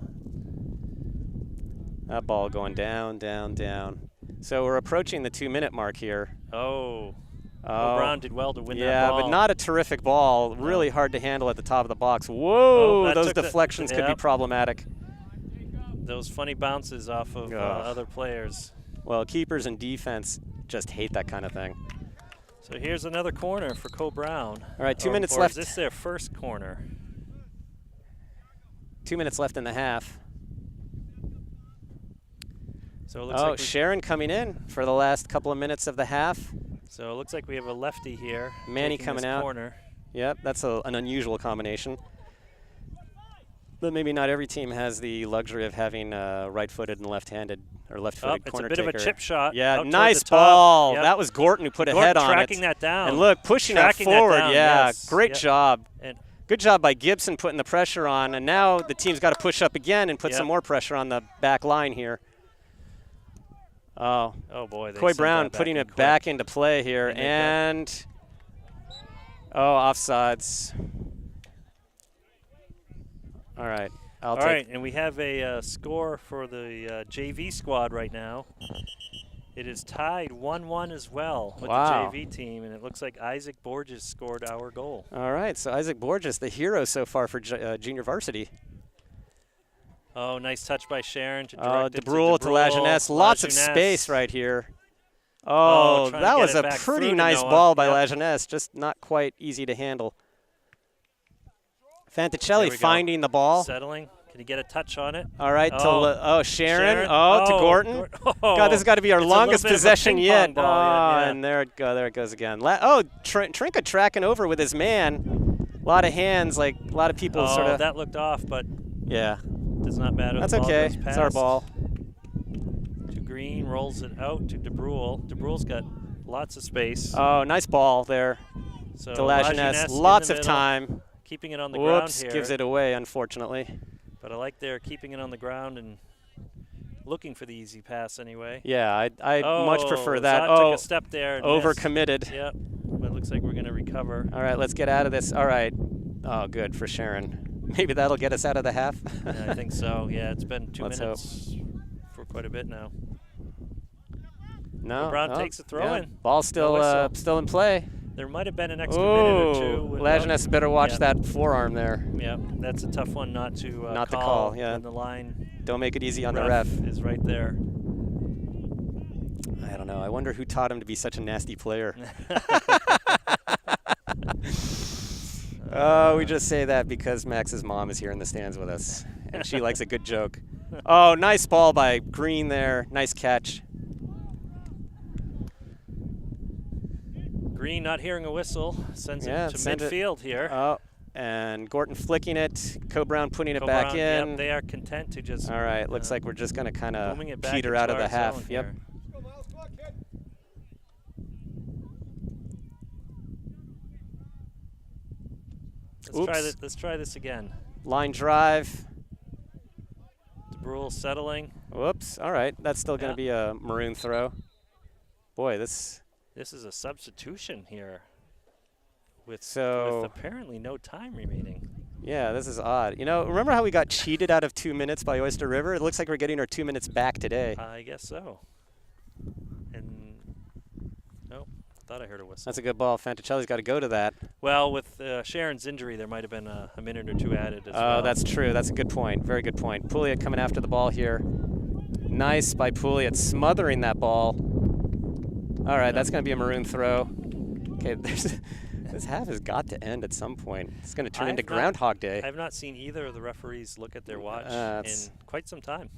That ball going down, down, down. So we're approaching the 2-minute mark here. Coe-Brown did well to win that ball. Yeah, but not a terrific ball. Really hard to handle at the top of the box. Whoa, those deflections could be problematic. Those funny bounces off of other players. Well, keepers and defense just hate that kind of thing. So here's another corner for Coe-Brown. All right, 2 minutes left. Is this their first corner? 2 minutes left in the half. So it looks Oh, like Sharon coming in for the last couple of minutes of the half. So it looks like we have a lefty here. Manny taking coming this out. Corner. Yep, that's an unusual combination. But maybe not every team has the luxury of having right-footed and left-handed or left-footed corner It's a bit taker. of a chip shot. Yeah, out nice toward the top. ball. Yep. That was Gorton who put a Gordon head on it. tracking that down. And look, pushing that Tracking that forward. down, Yeah, yes. great Yep. job. And Good job by Gibson putting the pressure on. And now the team's got to push up again and put Yep. some more pressure on the back line here. Oh, boy. They Coe-Brown sent that putting in it quick. back into play here. They make And, offsides. All right. All right, and we have a score for the JV squad right now. It is tied 1-1 as well with Wow. the JV team, and it looks like Isaac Borges scored our goal. All right, so Isaac Borges, the hero so far for junior varsity. Oh, nice touch by Sharon to direct it DeBrule to Lajeunesse. Lots of space right here. Oh, trying to that get was it a back pretty through to nice Noah. ball by Yep. Lajeunesse, just not quite easy to handle. There Fanticelli we go. finding the ball. Settling. Can he get a touch on it? All right, Oh. Sharon. Sharon. Oh, to Gordon. Oh. God, this has got to be our It's a little longest bit of a possession ping yet. pong ball, yeah. And there it goes again. Trinka tracking over with his man. A lot of hands, like a lot of people sort of. That looked off, but Yeah, does not matter. that's The ball okay. goes It's our past. ball. To Green, rolls it out to DeBrule. DeBrule's got lots of space. Oh, nice ball there So to Lajeunesse. Lajeunesse in Lots the of middle, time. keeping it on the Whoops, ground here. gives it away, unfortunately. But I like they're keeping it on the ground and looking for the easy pass anyway. Yeah, I much prefer that. Zot took a step there. And overcommitted. missed. Yep. But it looks like we're going to recover. All right, let's get out of this. All right. Oh, good for Sharon. Maybe that'll get us out of the half. Yeah, I think so. Yeah, it's been 2 Let's minutes for quite a bit now. No. Brown takes a throw in. Ball whistle. still in play. There might have been an extra minute or two. Oh, Lajeunesse better watch that forearm there. Yeah, that's a tough one not to Not to call, yeah. when the line Don't make it easy on the ref. is right there. I don't know. I wonder who taught him to be such a nasty player. Oh, we just say that because Max's mom is here in the stands with us, and she likes a good joke. Oh, nice ball by Green there. Nice catch. Green not hearing a whistle sends Yeah, it to send it. midfield here. Oh, and Gorton flicking it. Coe-Brown putting it back Coe-Brown, in. Yep, they are content to just. All right, looks like we're just going to kind of booming it back peter into out of the our half. zone Yep. here. Oops. Let's try this again. Line drive. DeBrule settling. Whoops. All right, that's still going Yeah. to be a maroon throw. Boy, This is a substitution here. With So- apparently no time remaining. Yeah, this is odd. You know, remember how we got cheated out of 2 minutes by Oyster River? It looks like we're getting our 2 minutes back today. I guess so. And oh, thought I heard a whistle. That's a good ball. Fanticelli's got to go to that. Well, with Sharon's injury, there might have been a minute or two added as well. Oh, that's true. That's a good point. Very good point. Pouliot coming after the ball here. Nice by Pouliot, smothering that ball. All right, that's going to be a maroon throw. Okay, this half has got to end at some point. It's going to turn into Groundhog Day. I have not seen either of the referees look at their watch in quite some time.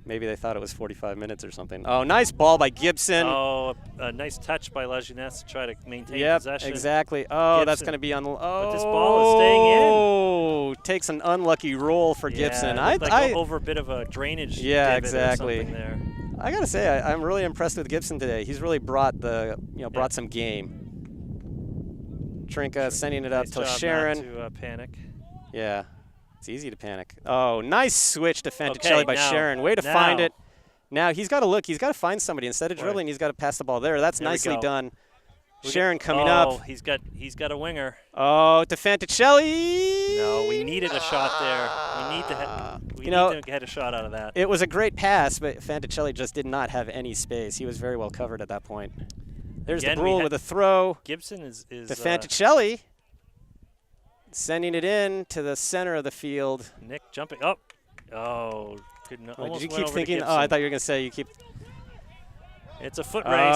Maybe they thought it was 45 minutes or something. Oh, nice ball by Gibson. Oh, a nice touch by Lajeunesse to try to maintain Yep, possession. exactly. Oh, that's Gibson. going to be on. But this ball is staying in. Oh, takes an unlucky roll for Gibson. Yeah, it looked like over a bit of a drainage. Yeah, divot or exactly. something there. I gotta say, I'm really impressed with Gibson today. He's really brought brought some game. Trinka sending it up Nice to job Sharon. Not to panic. Yeah, it's easy to panic. Oh, nice switch to Fanticelli by now- Sharon. Way to find now. it. Now he's got to look. He's got to find somebody instead of Boy. dribbling. He's got to pass the ball there. That's There we nicely go. done. We Sharon got- coming oh, up. he's got a winger. Oh, to Fanticelli. No, we needed a shot there. We need to get a shot out of that. It was a great pass, but Fanticelli just did not have any space. He was very well covered at that point. There's Again, the we Brule had- with a throw. Gibson is To Fanticelli. Sending it in to the center of the field. Nick jumping up. Oh, good. Did Almost you went keep over to thinking? Oh, I Gibson. thought you were going to say you keep. It's a foot race.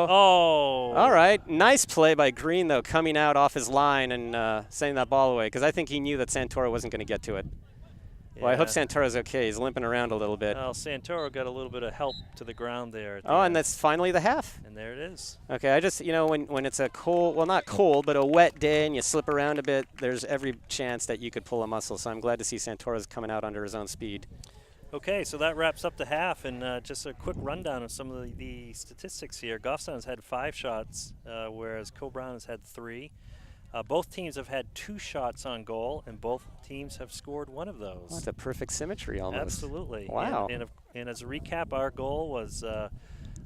Oh. All right. Nice play by Green, though, coming out off his line and sending that ball away, because I think he knew that Santoro wasn't going to get to it. Yeah. Well, I hope Santoro's okay. He's limping around a little bit. Well, Santoro got a little bit of help to the ground there. And that's finally the half. And there it is. Okay, I just, when it's a cold, well, not cold, but a wet day and you slip around a bit, there's every chance that you could pull a muscle. So I'm glad to see Santoro's coming out under his own speed. Okay, so that wraps up the half, and just a quick rundown of some of the statistics here. Goffstown's had 5 shots, whereas Coe-Brown has had 3. Both teams have had 2 shots on goal, and both teams have scored 1 of those. That's a perfect symmetry almost. Absolutely. Wow. And as a recap, our goal was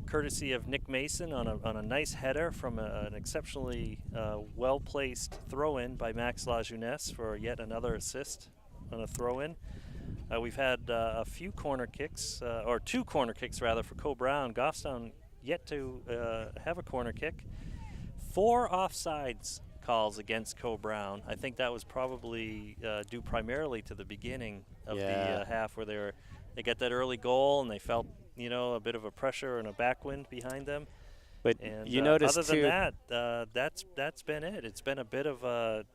courtesy of Nick Mason on a nice header from an exceptionally well-placed throw-in by Max Lajeunesse for yet another assist on a throw-in. We've had a few corner kicks, or 2 corner kicks rather, for Coe-Brown. Goffstown yet to have a corner kick. 4 offsides calls against Coe-Brown. I think that was probably due primarily to the beginning of the half, where they got that early goal and they felt a bit of a pressure and a backwind behind them. But and, you noticed other than that, that's been it. It's been a bit of a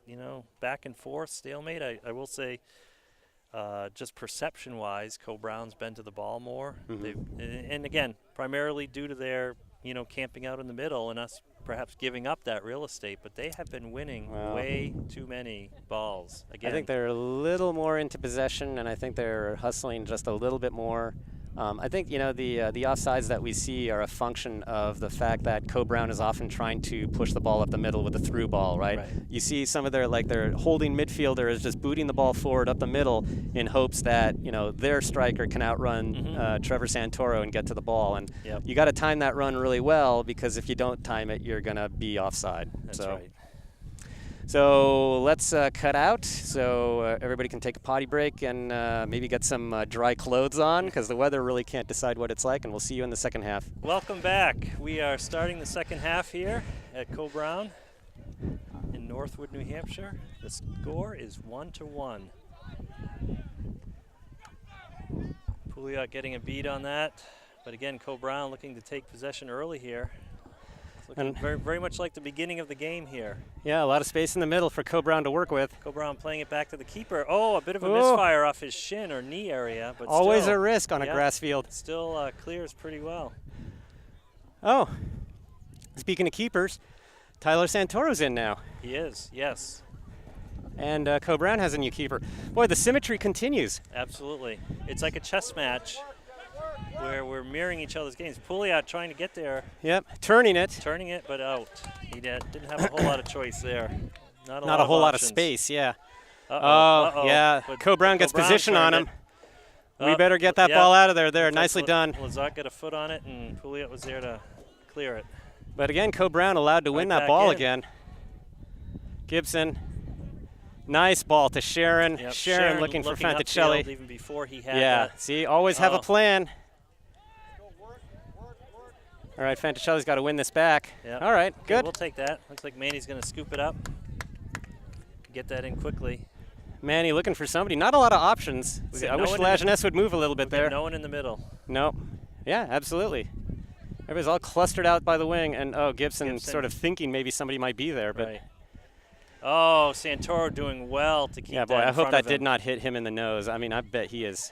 back and forth stalemate. I will say. Just perception-wise, Coe-Brown's been to the ball more. Mm-hmm. And again, primarily due to their, camping out in the middle and us perhaps giving up that real estate. But they have been winning way too many balls. Again, I think they're a little more into possession, and I think they're hustling just a little bit more. I think, the offsides that we see are a function of the fact that Coe-Brown is often trying to push the ball up the middle with a through ball, right? You see some of their holding midfielder is just booting the ball forward up the middle in hopes that, their striker can outrun Trevor Santoro and get to the ball. And you got to time that run really well, because if you don't time it, you're going to be offside. That's right. So let's cut out so everybody can take a potty break and maybe get some dry clothes on, because the weather really can't decide what it's like, and we'll see you in the second half. Welcome back. We are starting the second half here at Coe-Brown in Northwood, New Hampshire. The score is 1-1. Pouliot getting a beat on that, but again, Coe-Brown looking to take possession early here. Looking very, very much like the beginning of the game here. Yeah, a lot of space in the middle for Coe-Brown to work with. Coe-Brown playing it back to the keeper. Oh, a bit of a misfire off his shin or knee area. But always still, a risk on a grass field. Still clears pretty well. Oh, speaking of keepers, Tyler Santoro's in now. He is, yes. And Coe-Brown has a new keeper. Boy, the symmetry continues. Absolutely. It's like a chess match where we're mirroring each other's games. Pouliot trying to get there. Yep, turning it, but out. He didn't have a whole lot of choice there. Not a whole lot of space, yeah. Yeah, Coe-Brown gets position on him. We better get that ball out of there. There, nicely done. Lazat got a foot on it, and Pouliot was there to clear it. But again, Coe-Brown allowed to win that ball again. Gibson, nice ball to Sharon. Yep. Sharon looking for Fanticelli. Even before he had see, always have a plan. All right, Fanticelli's got to win this back. Yep. All right, okay, good. We'll take that. Looks like Manny's going to scoop it up. Get that in quickly. Manny looking for somebody. Not a lot of options. I wish Lajeunesse would move a little bit there. No one in the middle. No. Yeah, absolutely. Everybody's all clustered out by the wing, and Gibson sort of thinking maybe somebody might be there, but. Right. Oh, Santoro doing well to keep that in front of him. Yeah, boy, I hope that did not hit him in the nose. I mean, I bet he is.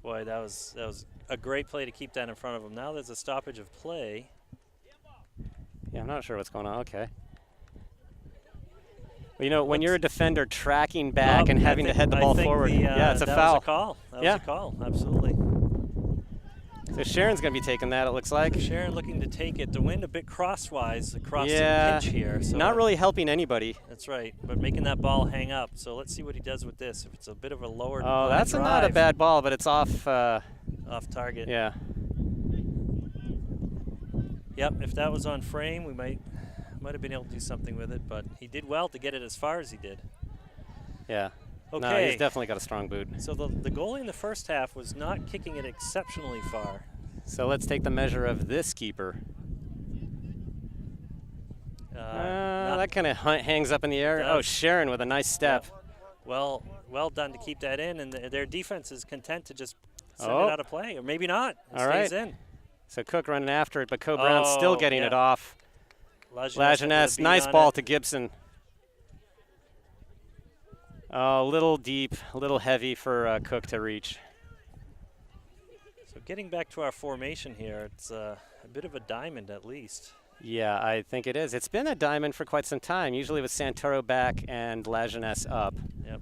Boy, that was a great play to keep that in front of him. Now there's a stoppage of play. Yeah, I'm not sure what's going on. Okay. Well, when you're a defender tracking back and having to head the ball forward, it's a foul. That was a call. That was a call, absolutely. So Sharon's going to be taking that, it looks like. Sharon looking to take it. The wind a bit crosswise across the pitch here. So not really helping anybody. That's right, but making that ball hang up. So let's see what he does with this. If it's a bit of a lower that's not a bad ball, but it's off. Off target. Yeah. Yep, if that was on frame, we might have been able to do something with it, but he did well to get it as far as he did. Yeah. Okay. No, he's definitely got a strong boot. So the goalie in the first half was not kicking it exceptionally far. So let's take the measure of this keeper. That kind of hangs up in the air. Oh, Sharon with a nice step. Yeah. Well done to keep that in, and their defense is content to just send it out of play, or maybe not. It stays in. So Cook running after it, but Coe-Brown still getting it off. Lajeunesse, nice ball to Gibson. Oh, a little deep, a little heavy for Cook to reach. So getting back to our formation here, it's a bit of a diamond at least. Yeah, I think it is. It's been a diamond for quite some time, usually with Santoro back and Lajeunesse up. Yep.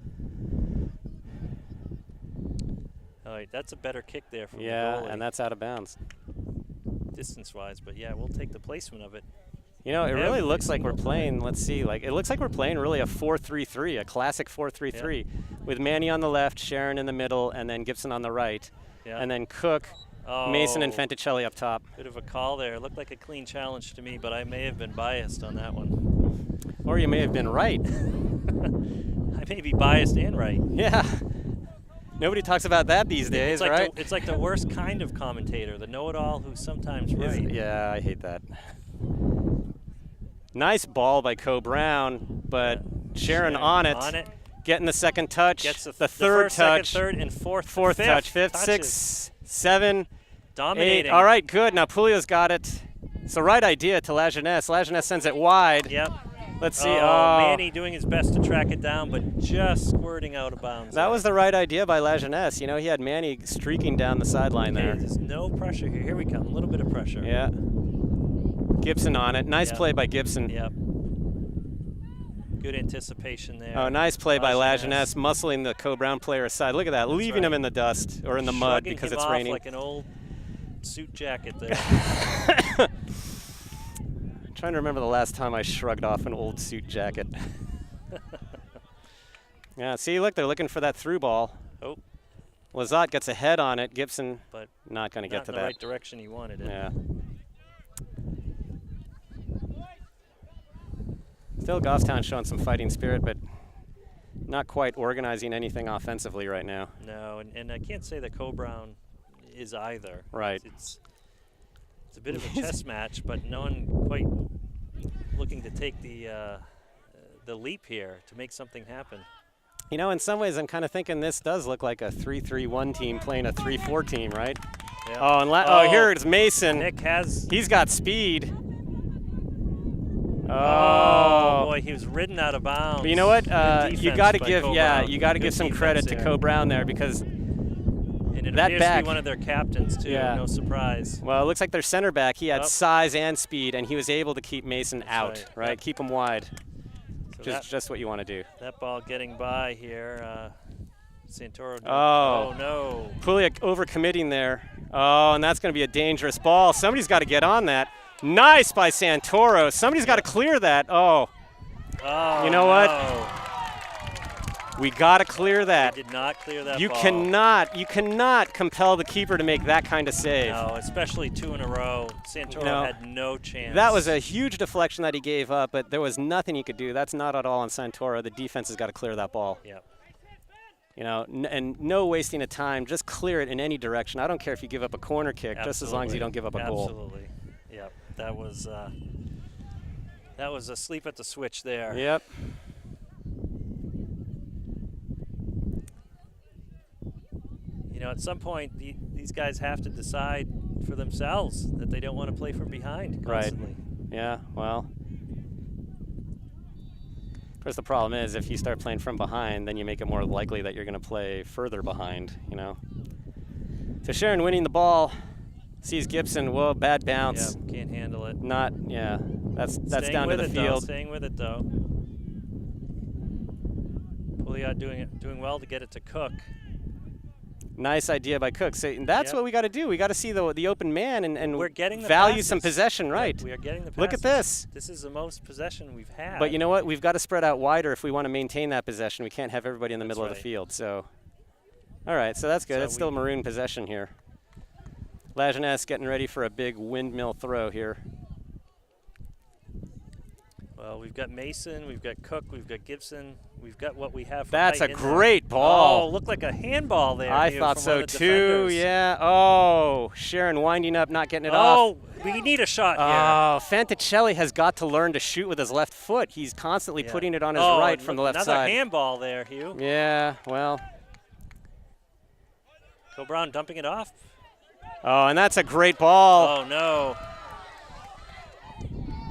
All right, that's a better kick there from the Yeah, goalie. and that's out of bounds. Distance-wise, but yeah, we'll take the placement of it. You know, it really looks like we're playing, let's see, like it looks like we're playing really a 4-3-3, a classic 4-3-3, with Manny on the left, Sharon in the middle, and then Gibson on the right. Yeah. And then Cook, Mason, and Fenticelli up top. Bit of a call there. It looked like a clean challenge to me, but I may have been biased on that one. Or you may have been right. I may be biased and right. Yeah. Nobody talks about that these days, like right? It's like the worst kind of commentator, the know-it-all who's sometimes right. Yeah, I hate that. Nice ball by Coe-Brown, but Sharon on it. Getting the second touch, Gets the third first, touch, second, third, and fourth touch, fifth, touches. 6, 7, Dominating. 8. All right, good. Now Pulio's got it. It's the right idea to Lajeunesse. Lajeunesse sends it wide. Yep. Let's see. Manny doing his best to track it down, but just squirting out of bounds. That was the right idea by Lajeunesse. You know, he had Manny streaking down the sideline there. There's no pressure here. Here we come. A little bit of pressure. Yeah. Gibson on it. Nice play by Gibson. Yep. Good anticipation there. Oh, nice play by Lajeunesse, muscling the Coe-Brown player aside. Look at that, leaving him in the dust or in the mud because it's raining. Like an old suit jacket there. I'm trying to remember the last time I shrugged off an old suit jacket. Yeah, see, look, they're looking for that through ball. Oh. Lazat gets a head on it. Gibson but not going to get to that. Not in the right direction he wanted it. Yeah. Still, Goffstown showing some fighting spirit, but not quite organizing anything offensively right now. No, and I can't say that Coe-Brown is either. Right. It's a bit of a chess match, but no one quite looking to take the leap here to make something happen. You know, in some ways, I'm kind of thinking this does look like a 3-3-1 team playing a 3-4 team, right? Yeah. Oh, and here it's Mason. Nick has. He's got speed. Oh boy, he was ridden out of bounds. But you know what? You got to give, you got to Good give some credit to Coe-Brown there because and it that appears back to be one of their captains too. Yeah. No surprise. Well, it looks like their center back. He had size and speed, and he was able to keep Mason out. Right? Yep. Keep him wide. So Just what you want to do. That ball getting by here. Santoro. Oh no! Puliak overcommitting there. Oh, and that's going to be a dangerous ball. Somebody's got to get on that. Nice by Santoro. Somebody's got to clear that. Oh. You know what? We got to clear that. We did not clear that You ball. You cannot compel the keeper to make that kind of save. No, especially 2 in a row. Santoro had no chance. That was a huge deflection that he gave up, but there was nothing he could do. That's not at all on Santoro. The defense has got to clear that ball. Yep. You know, and no wasting of time. Just clear it in any direction. I don't care if you give up a corner kick, just as long as you don't give up a goal. Absolutely. Yep. That was a sleep at the switch there. Yep. You know, at some point, these guys have to decide for themselves that they don't want to play from behind constantly. Right. Yeah, well. Of course, the problem is if you start playing from behind, then you make it more likely that you're going to play further behind, you know. So Sharon winning the ball, sees Gibson, whoa, bad bounce. Yeah, can't handle it. That's down to the field. Staying with it, though. Pouliot doing well to get it to Cook. Nice idea by Cook. So that's what we got to do. We got to see the open man and we're getting the value passes. some possession, right? We are getting the passes. Look at this. This is the most possession we've had. But you know what? We've got to spread out wider if we want to maintain that possession. We can't have everybody in the middle of the field. So, all right. So that's good. It's still maroon possession here. Lajeunesse getting ready for a big windmill throw here. Well, we've got Mason, we've got Cook, we've got Gibson, we've got what we have. That's a great ball. Oh, looked like a handball there. I thought so too. Yeah. Oh, Sharon winding up, not getting it off. Oh, we need a shot here. Oh, Fenticelli has got to learn to shoot with his left foot. He's constantly putting it on his right from the left side. Another handball there, Hugh. Yeah. Well. Coe-Brown dumping it off. Oh, and that's a great ball. Oh, no.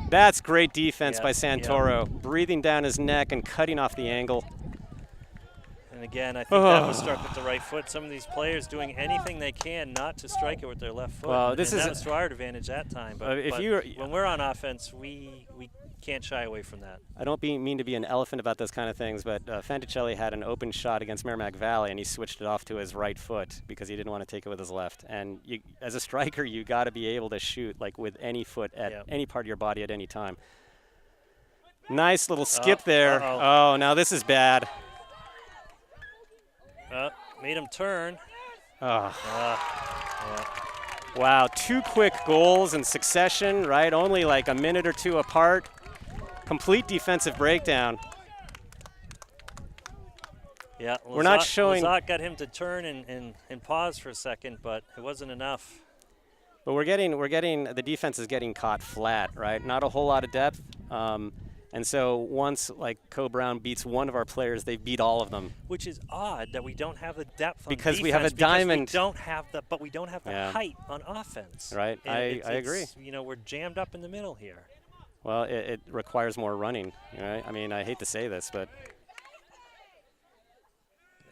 That's great defense Yep, by Santoro, breathing down his neck and cutting off the angle. And again, I think that was struck with the right foot. Some of these players doing anything they can not to strike it with their left foot. Well, and that was to our advantage that time. But, when we're on offense, we can't shy away from that. I don't mean to be an elephant about those kind of things, but Fanticelli had an open shot against Merrimack Valley, and he switched it off to his right foot because he didn't want to take it with his left. And as a striker, you got to be able to shoot like with any foot at any part of your body at any time. Nice little skip there. Oh, now this is bad. Made him turn. Wow, 2 quick goals in succession, right? Only like a minute or two apart. Complete defensive breakdown. Yeah, we're not showing. Lazat got him to turn and pause for a second, but it wasn't enough. But we're getting the defense is getting caught flat, right? Not a whole lot of depth. And so once like Coe-Brown beats one of our players, they beat all of them. Which is odd that we don't have the depth on because defense. We have a diamond. But we don't have the height on offense. Right, I agree. You know, we're jammed up in the middle here. Well, it requires more running, right? I mean, I hate to say this, but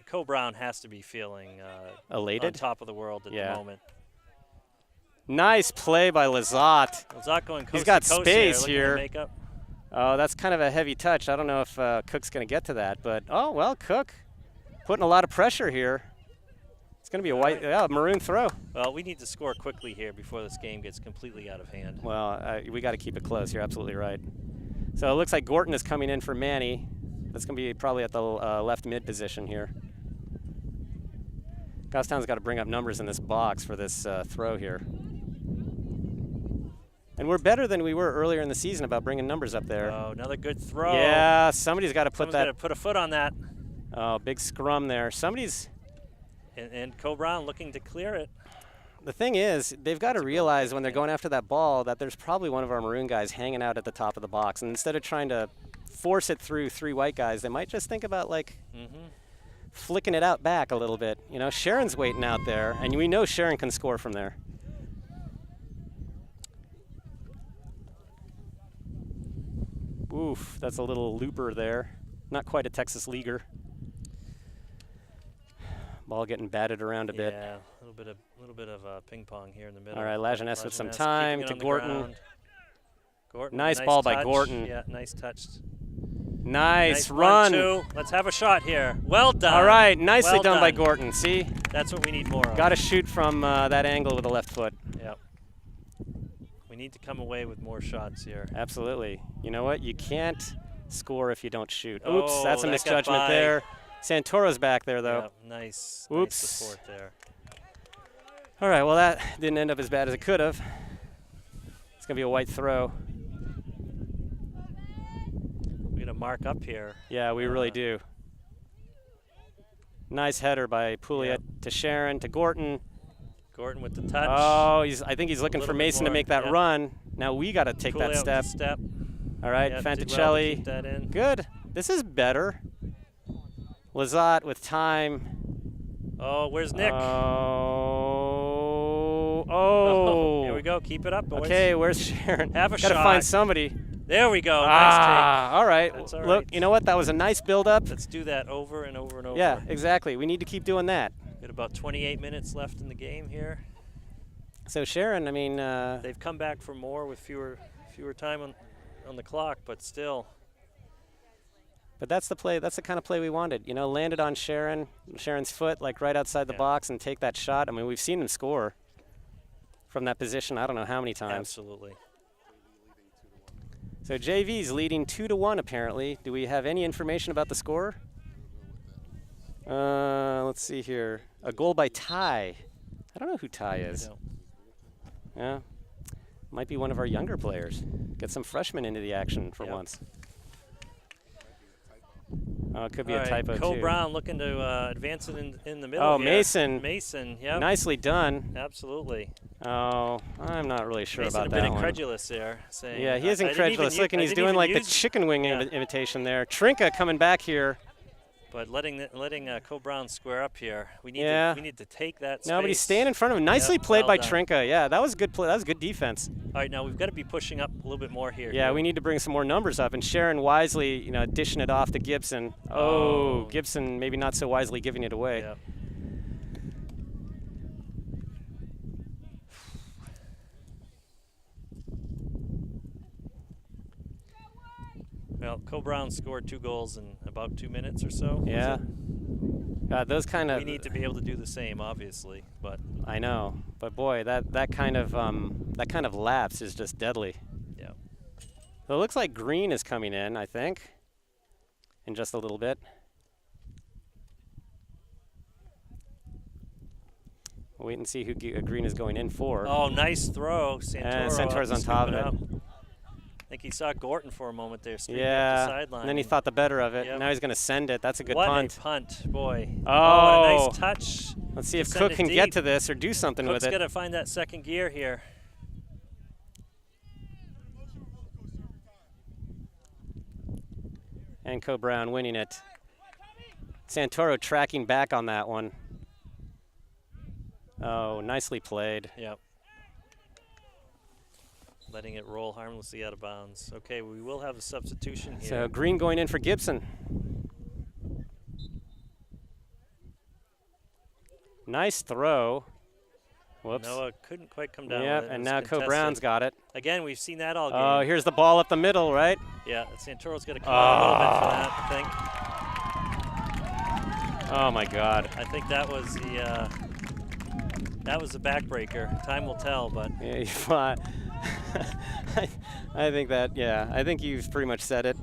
Coe-Brown has to be feeling elated, on top of the world at the moment. Nice play by Lazat. Lazat going coast He's got to coast space here. Oh, that's kind of a heavy touch. I don't know if Cook's going to get to that, but oh well, Cook putting a lot of pressure here. It's going to be a maroon throw. Well, we need to score quickly here before this game gets completely out of hand. Well, we got to keep it close. You're absolutely right. So it looks like Gorton is coming in for Manny. That's going to be probably at the left mid position here. Goffstown's got to bring up numbers in this box for this throw here. And we're better than we were earlier in the season about bringing numbers up there. Oh, another good throw. Yeah, somebody's got to put got to put a foot on that. Oh, big scrum there. Somebody's. And Coe-Brown looking to clear it. The thing is, they've got to realize when they're going after that ball that there's probably one of our maroon guys hanging out at the top of the box. And instead of trying to force it through 3 white guys, they might just think about like flicking it out back a little bit. You know, Sharon's waiting out there, and we know Sharon can score from there. Oof, that's a little looper there. Not quite a Texas leaguer. Ball getting batted around a bit. Yeah, a little bit of ping pong here in the middle. All right, Lajeunesse with some time to Gorton. Gordon. Nice ball touch. by Gorton. Yeah, nice touch. Nice run. Too. Let's have a shot here. Well done. All right, nicely done by Gorton. See? That's what we need more of. Got to shoot from that angle with the left foot. Yep. We need to come away with more shots here. Absolutely. You know what? You can't score if you don't shoot. Oh, oops, that's a misjudgment there. Santoro's back there, though. Yep, nice. Oops. Nice support there. All right, well, that didn't end up as bad as it could have. It's going to be a white throw. We're going to mark up here. Yeah, we really do. Nice header by Pouliot to Sharon, to Gorton. Gorton with the touch. Oh, I think he's looking for Mason to make that run. Now we got to take that step. All right, Fanticelli. Keep that in. Good. This is better. Lazat with time. Oh, where's Nick? Oh. Here we go. Keep it up, boys. Okay, where's Sharon? Have a shot. Got to find somebody. There we go. Nice take. All right. That's all Look, right. you know what? That was a nice build-up. Let's do that over and over and over. Yeah, exactly. We need to keep doing that. Got about 28 minutes left in the game here. So Sharon, I mean, they've come back for more with fewer time on the clock, but still. But that's the play. That's the kind of play we wanted. You know, landed on Sharon's foot, like right outside the box, and take that shot. I mean, we've seen him score from that position. I don't know how many times. Absolutely. So JV's leading 2-1 apparently. Do we have any information about the score? Let's see here. A goal by Ty. I don't know who Ty is. Yeah, might be one of our younger players. Get some freshmen into the action for once. Oh, it could be a typo too. Coe-Brown looking to advance it in the middle. Oh, here. Mason. Mason, yeah. Nicely done. Absolutely. Oh, I'm not really sure Mason about that a bit one. incredulous there. Saying, yeah, he is incredulous. Look, and he's doing like the chicken wing imitation there. Trinka coming back here. But letting Coe-Brown square up here, we need to take that space. No, but he's staying in front of him. Nicely played by done. Trinka. Yeah, that was good play. That was good defense. All right, now we've got to be pushing up a little bit more here. Yeah, we need to bring some more numbers up. And Sharon wisely, dishing it off to Gibson. Oh, Gibson maybe not so wisely giving it away. Yep. Well, Coe-Brown scored 2 goals in about 2 minutes or so. Yeah. Those kind of. We need to be able to do the same, obviously, but. I know, but boy, that kind of lapse is just deadly. Yeah. So it looks like Green is coming in, I think, in just a little bit. We'll wait and see who Green is going in for. Oh, nice throw, Santoro. And Santoro's on top of it. I think he saw Gorton for a moment there, up the sideline. And then he thought the better of it. Yep. Now he's going to send it. That's a good punt. punt. What a punt, boy. Oh, what a nice touch. Let's see if Cook can get to this or do something with it. Cook's got to find that second gear here. And Coe-Brown winning it. Santoro tracking back on that one. Oh, nicely played. Yep. Letting it roll harmlessly out of bounds. Okay, we will have a substitution here. So Green going in for Gibson. Nice throw. Whoops. Noah couldn't quite come down Yep, with it. and now Coe-Brown's got it. Again, we've seen that all game. Oh, here's the ball up the middle, right? Yeah, Santoro's got to come out a little bit for that, I think. Oh my God. I think that was the backbreaker. Time will tell, but. Yeah, I think that, yeah, I think you've pretty much said it.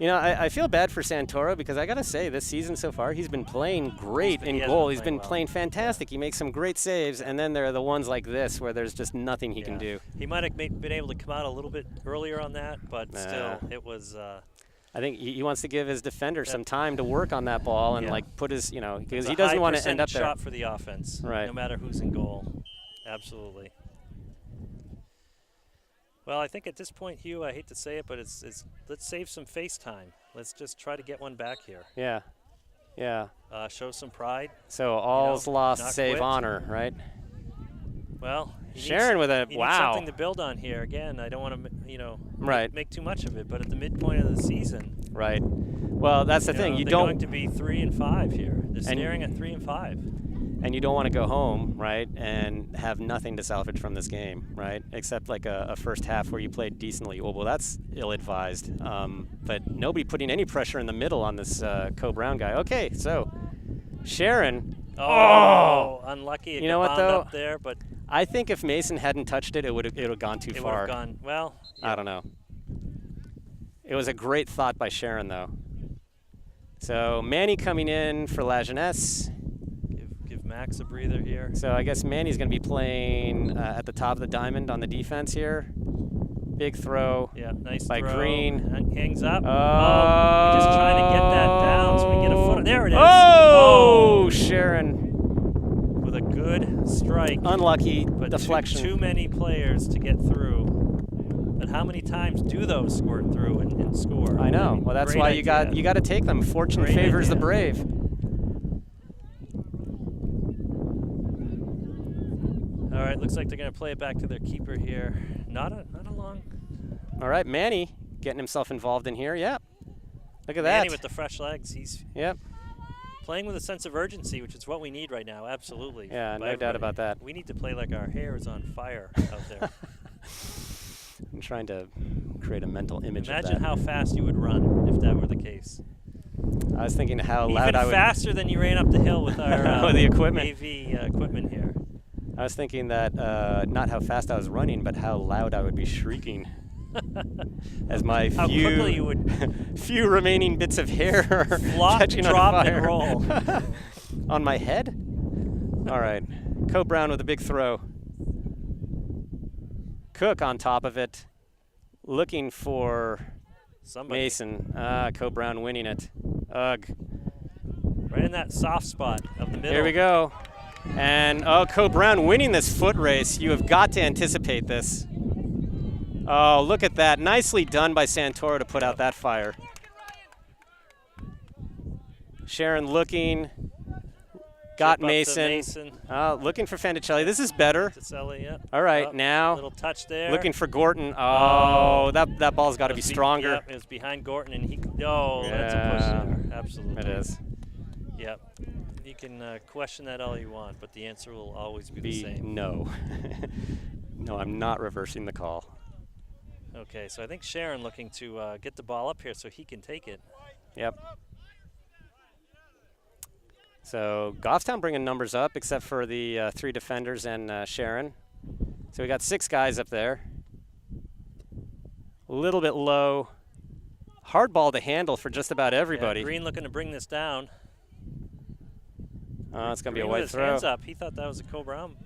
I feel bad for Santoro because I got to say, this season so far, he's been playing great in goal. He's been playing fantastic. He makes some great saves, and then there are the ones like this where there's just nothing he can do. He might have been able to come out a little bit earlier on that, but still, it was. I think he wants to give his defender some time to work on that ball and like put his, because he doesn't want to end up there. Shot for the offense, right? No matter who's in goal, absolutely. Well, I think at this point, Hugh, I hate to say it, but it's let's save some face time. Let's just try to get one back here. Yeah, yeah. Show some pride. So all's lost, save quit. Honor, right? Well, Sharon with a he needs something to build on here. Again, I don't want to, make too much of it. But at the midpoint of the season, right? Well, that's the thing. They're going to be 3-5 here. They're staring at 3-5. And you don't want to go home, right, and have nothing to salvage from this game, right, except like a first half where you played decently. Well, that's ill-advised. But nobody putting any pressure in the middle on this Coe-Brown guy. Okay, so Sharon. Oh, unlucky. It you know what, bound though? Up there, but I think if Mason hadn't touched it, it would have gone too far. It would have gone, well. Yeah. I don't know. It was a great thought by Sharon, though. So Manny coming in for La Jeunesse. Give Max a breather here. So I guess Manny's going to be playing at the top of the diamond on the defense here. Big throw. Yeah, nice by throw. Green. And hangs up. Just trying to get that down so we can get a foot. There it is. Oh, Sharon. With a good strike. Unlucky but deflection. Too many players to get through. But how many times do those squirt through and score? I know. Well, that's why you got to take them. Fortune favors the brave. All right, looks like they're going to play it back to their keeper here. Not a long. All right, Manny getting himself involved in here. Yep. Look at Manny that. with the fresh legs. He's playing with a sense of urgency, which is what we need right now. Absolutely. Yeah, no doubt about that. We need to play like our hair is on fire out there. I'm trying to create a mental image of that. Imagine how fast you would run if that were the case. I was thinking how loud I would. Even faster than you ran up the hill with our the equipment. AV equipment here. I was thinking that not how fast I was running, but how loud I would be shrieking as my few remaining bits of hair are catching on fire. And roll. On my head? All right. Coe-Brown with a big throw. Cook on top of it, looking for Mason. Coe-Brown winning it. Ugh. Right in that soft spot of the middle. Here we go. And, Coe-Brown winning this foot race. You have got to anticipate this. Oh, look at that. Nicely done by Santoro to put out that fire. Sharon looking. Got Chip up to Mason. Mason. Looking for Fanticelli. This is better. Fanticelli, yeah. All right, now. Little touch there. Looking for Gorton. Oh, that ball's got to be stronger. Yep, it was behind Gorton, and he. Oh, that's a push there. Absolutely. It is. Yep. You can question that all you want, but the answer will always be the same. No. No, I'm not reversing the call. Okay, so I think Sharon looking to get the ball up here so he can take it. Yep. So Goffstown bringing numbers up, except for the 3 defenders and Sharon. So we got 6 guys up there. A little bit low. Hard ball to handle for just about everybody. Yeah, Green looking to bring this down. Oh, it's going to be a Green white with his throw. hands up. He thought that was a Coe-Brown.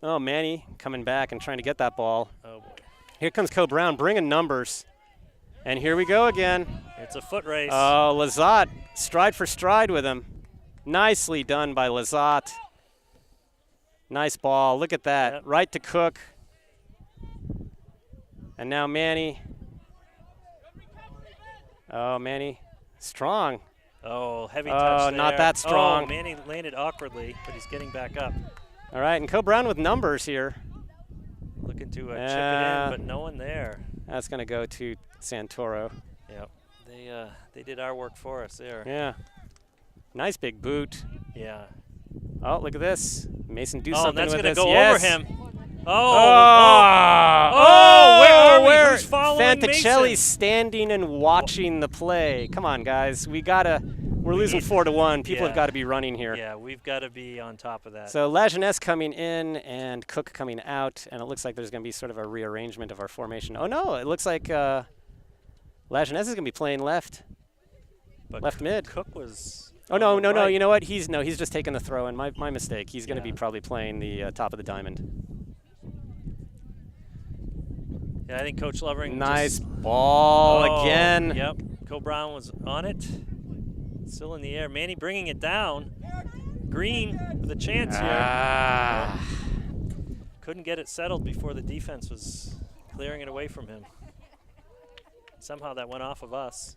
Oh, Manny coming back and trying to get that ball. Oh, boy. Here comes Coe-Brown bringing numbers. And here we go again. It's a foot race. Oh, Lazat, stride for stride with him. Nicely done by Lazat. Nice ball. Look at that. Yep. Right to Cook. And now Manny. Oh, Manny. Strong. Oh, heavy touch there. Oh, not that strong. Oh, Manny landed awkwardly, but he's getting back up. All right, and Coe-Brown with numbers here. Looking to chip it in, but no one there. That's going to go to Santoro. Yep. They did our work for us there. Yeah. Nice big boot. Yeah. Oh, look at this. Mason do Oh, something that's with going to this. go Yes. over him. Where are we? where Who's following Fanticelli's Mason? standing and watching the play. Come on, guys. We're losing 4-1. People have got to be running here. Yeah, we've got to be on top of that. So Lajeunesse coming in and Cook coming out, and it looks like there's going to be sort of a rearrangement of our formation. Oh, no, it looks like Lajeunesse is going to be playing left. But left mid. Cook was. Oh, no. Right. You know what? He's just taking the throw in. My mistake. He's going to be Yeah. probably playing the top of the diamond. Yeah, I think Coach Lovering. Nice ball again. Yep. Coe-Brown was on it. Still in the air. Manny bringing it down. Green with a chance here. Couldn't get it settled before the defense was clearing it away from him. Somehow that went off of us.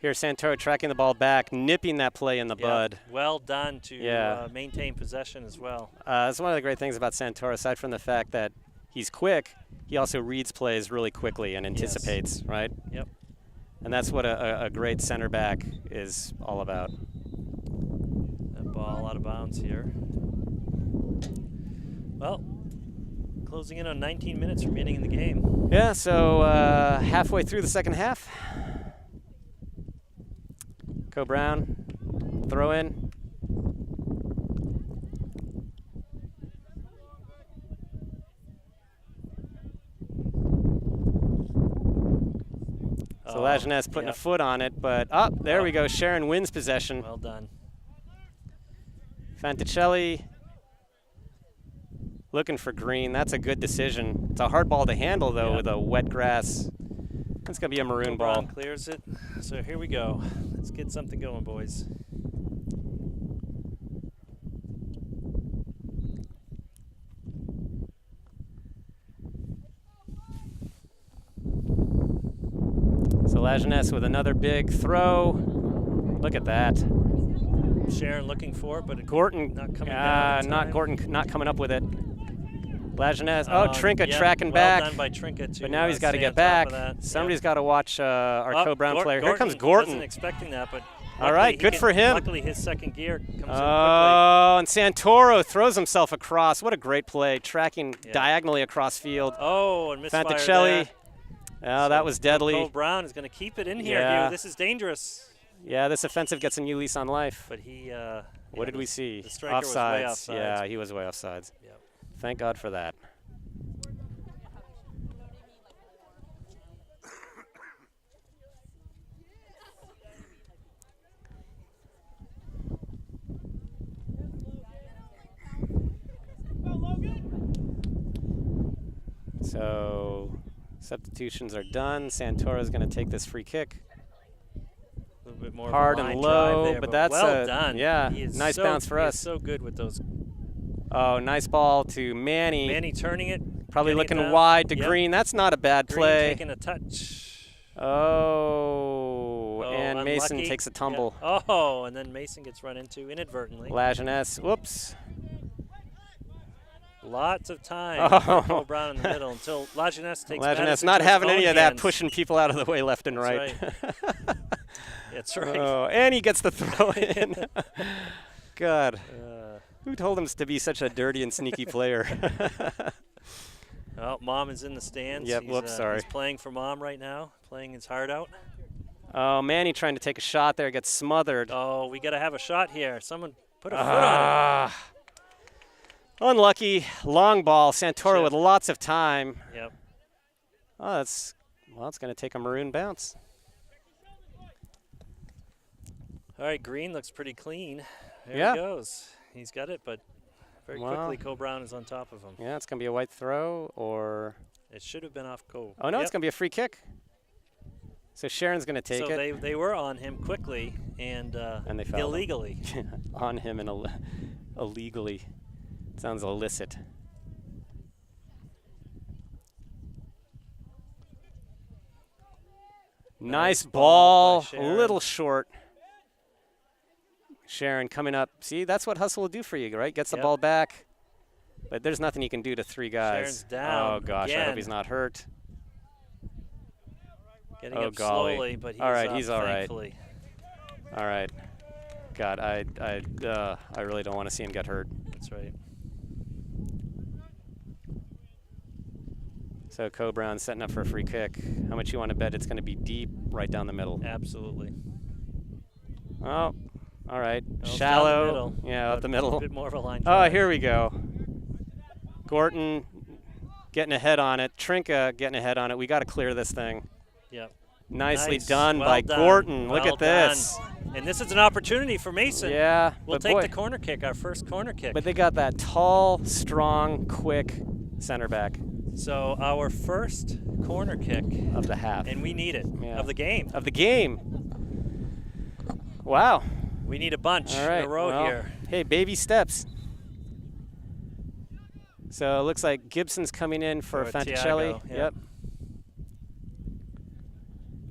Here's Santoro tracking the ball back, nipping that play in the bud. Well done to maintain possession as well. That's one of the great things about Santoro, aside from the fact that he's quick, he also reads plays really quickly and anticipates, right? Yep. And that's what a great center back is all about. That ball out of bounds here. Well, closing in on 19 minutes remaining in the game. Yeah, so halfway through the second half. Coe-Brown, throw in. So Lajeunesse putting a foot on it, but there we go. Sharon wins possession. Well done. Fanticelli looking for Green. That's a good decision. It's a hard ball to handle, though, with a wet grass. It's going to be a maroon ball. Clears it. So here we go. Let's get something going, boys. So Lajeunesse with another big throw. Look at that. Sharon looking for it, but Gorton not coming down. Not coming up with it. Lajeunesse. Trinka tracking well back. Done by Trinka to, but now he's got to stay get on top back. of that. Somebody's got to watch our Coe-Brown player. Here comes Gordon. Gorton. Wasn't expecting that, but all right, good for him. Luckily, his second gear comes in quickly. Oh, and Santoro throws himself across. What a great play, tracking diagonally across field. Oh, and misfire Fanticelli. there. Oh, that was deadly. Coe-Brown is going to keep it in here. Yeah. This is dangerous. Yeah, this offensive gets a new lease on life. But he. What did we see? The striker was way offsides. Yeah, he was way offsides. Yep. Thank God for that. So substitutions are done. Santoro's going to take this free kick. A little bit more hard of a line and low, drive there, but that's well done. Yeah, He is nice bounce for us. He is so good with those. Oh, nice ball to Manny. Manny turning it. Probably looking wide to Green. That's not a bad Green play. taking a touch. Oh, and Mason unlucky. takes a tumble. Yeah. Oh, and then Mason gets run into inadvertently. Lajeunesse, whoops. Lots of time Oh. for Coe-Brown in the middle until Lajeunesse takes Lajeunesse matters not into his having own any of that, hands. pushing people out of the way left and That's right. That's right. Oh, and he gets the throw in. God. Uh, Who told him to be such a dirty and sneaky player? Oh, Mom is in the stands. Yep, He's, whoops, sorry. He's playing for Mom right now, playing his heart out. Oh, Manny trying to take a shot there, gets smothered. Oh, we got to have a shot here. Someone put a foot on it. Unlucky. Long ball. Santoro Chip. with lots of time. Yep. Oh, it's going to take a maroon bounce. All right, Green looks pretty clean. There Yeah. he goes. He's got it, but very quickly Coe-Brown is on top of him. Yeah, it's going to be a white throw or... It should have been off Coe. Oh, no, Yep. it's going to be a free kick. So Sharon's going to take so it. they were on him quickly and they fouled him. illegally. On him and illegally. Sounds illicit. Nice ball. by A Sharon. little short. Sharon coming up. See, that's what hustle will do for you, right? Gets the Yep. ball back. But there's nothing you can do to three guys. Sharon's down Oh, gosh. I hope again. he's not hurt. Getting Oh, up golly. slowly, but he's All right, up, he's all right. thankfully. All right. God, I really don't want to see him get hurt. That's right. So Coe-Brown setting up for a free kick. How much you want to bet it's going to be deep right down the middle? Absolutely. Oh, all right. Well, it's down the Shallow. middle, Yeah, up but the middle. A bit more of a line Oh, drive. here we go. Gorton getting ahead on it. Trinka getting ahead on it. We got to clear this thing. Yep. Nicely Nice. done Well by done. Gorton. Look Well at this. done. And this is an opportunity for Mason. Yeah, We'll but take boy, the corner kick, our first corner kick. but they got that tall, strong, quick center back So our first corner kick, of the half. and we need it, Yeah. of the game. Of the game. Wow. We need a bunch All right. in a row well, here. Hey, baby steps. So it looks like Gibson's coming in for For Fanticelli. Thiago, yeah. Yep.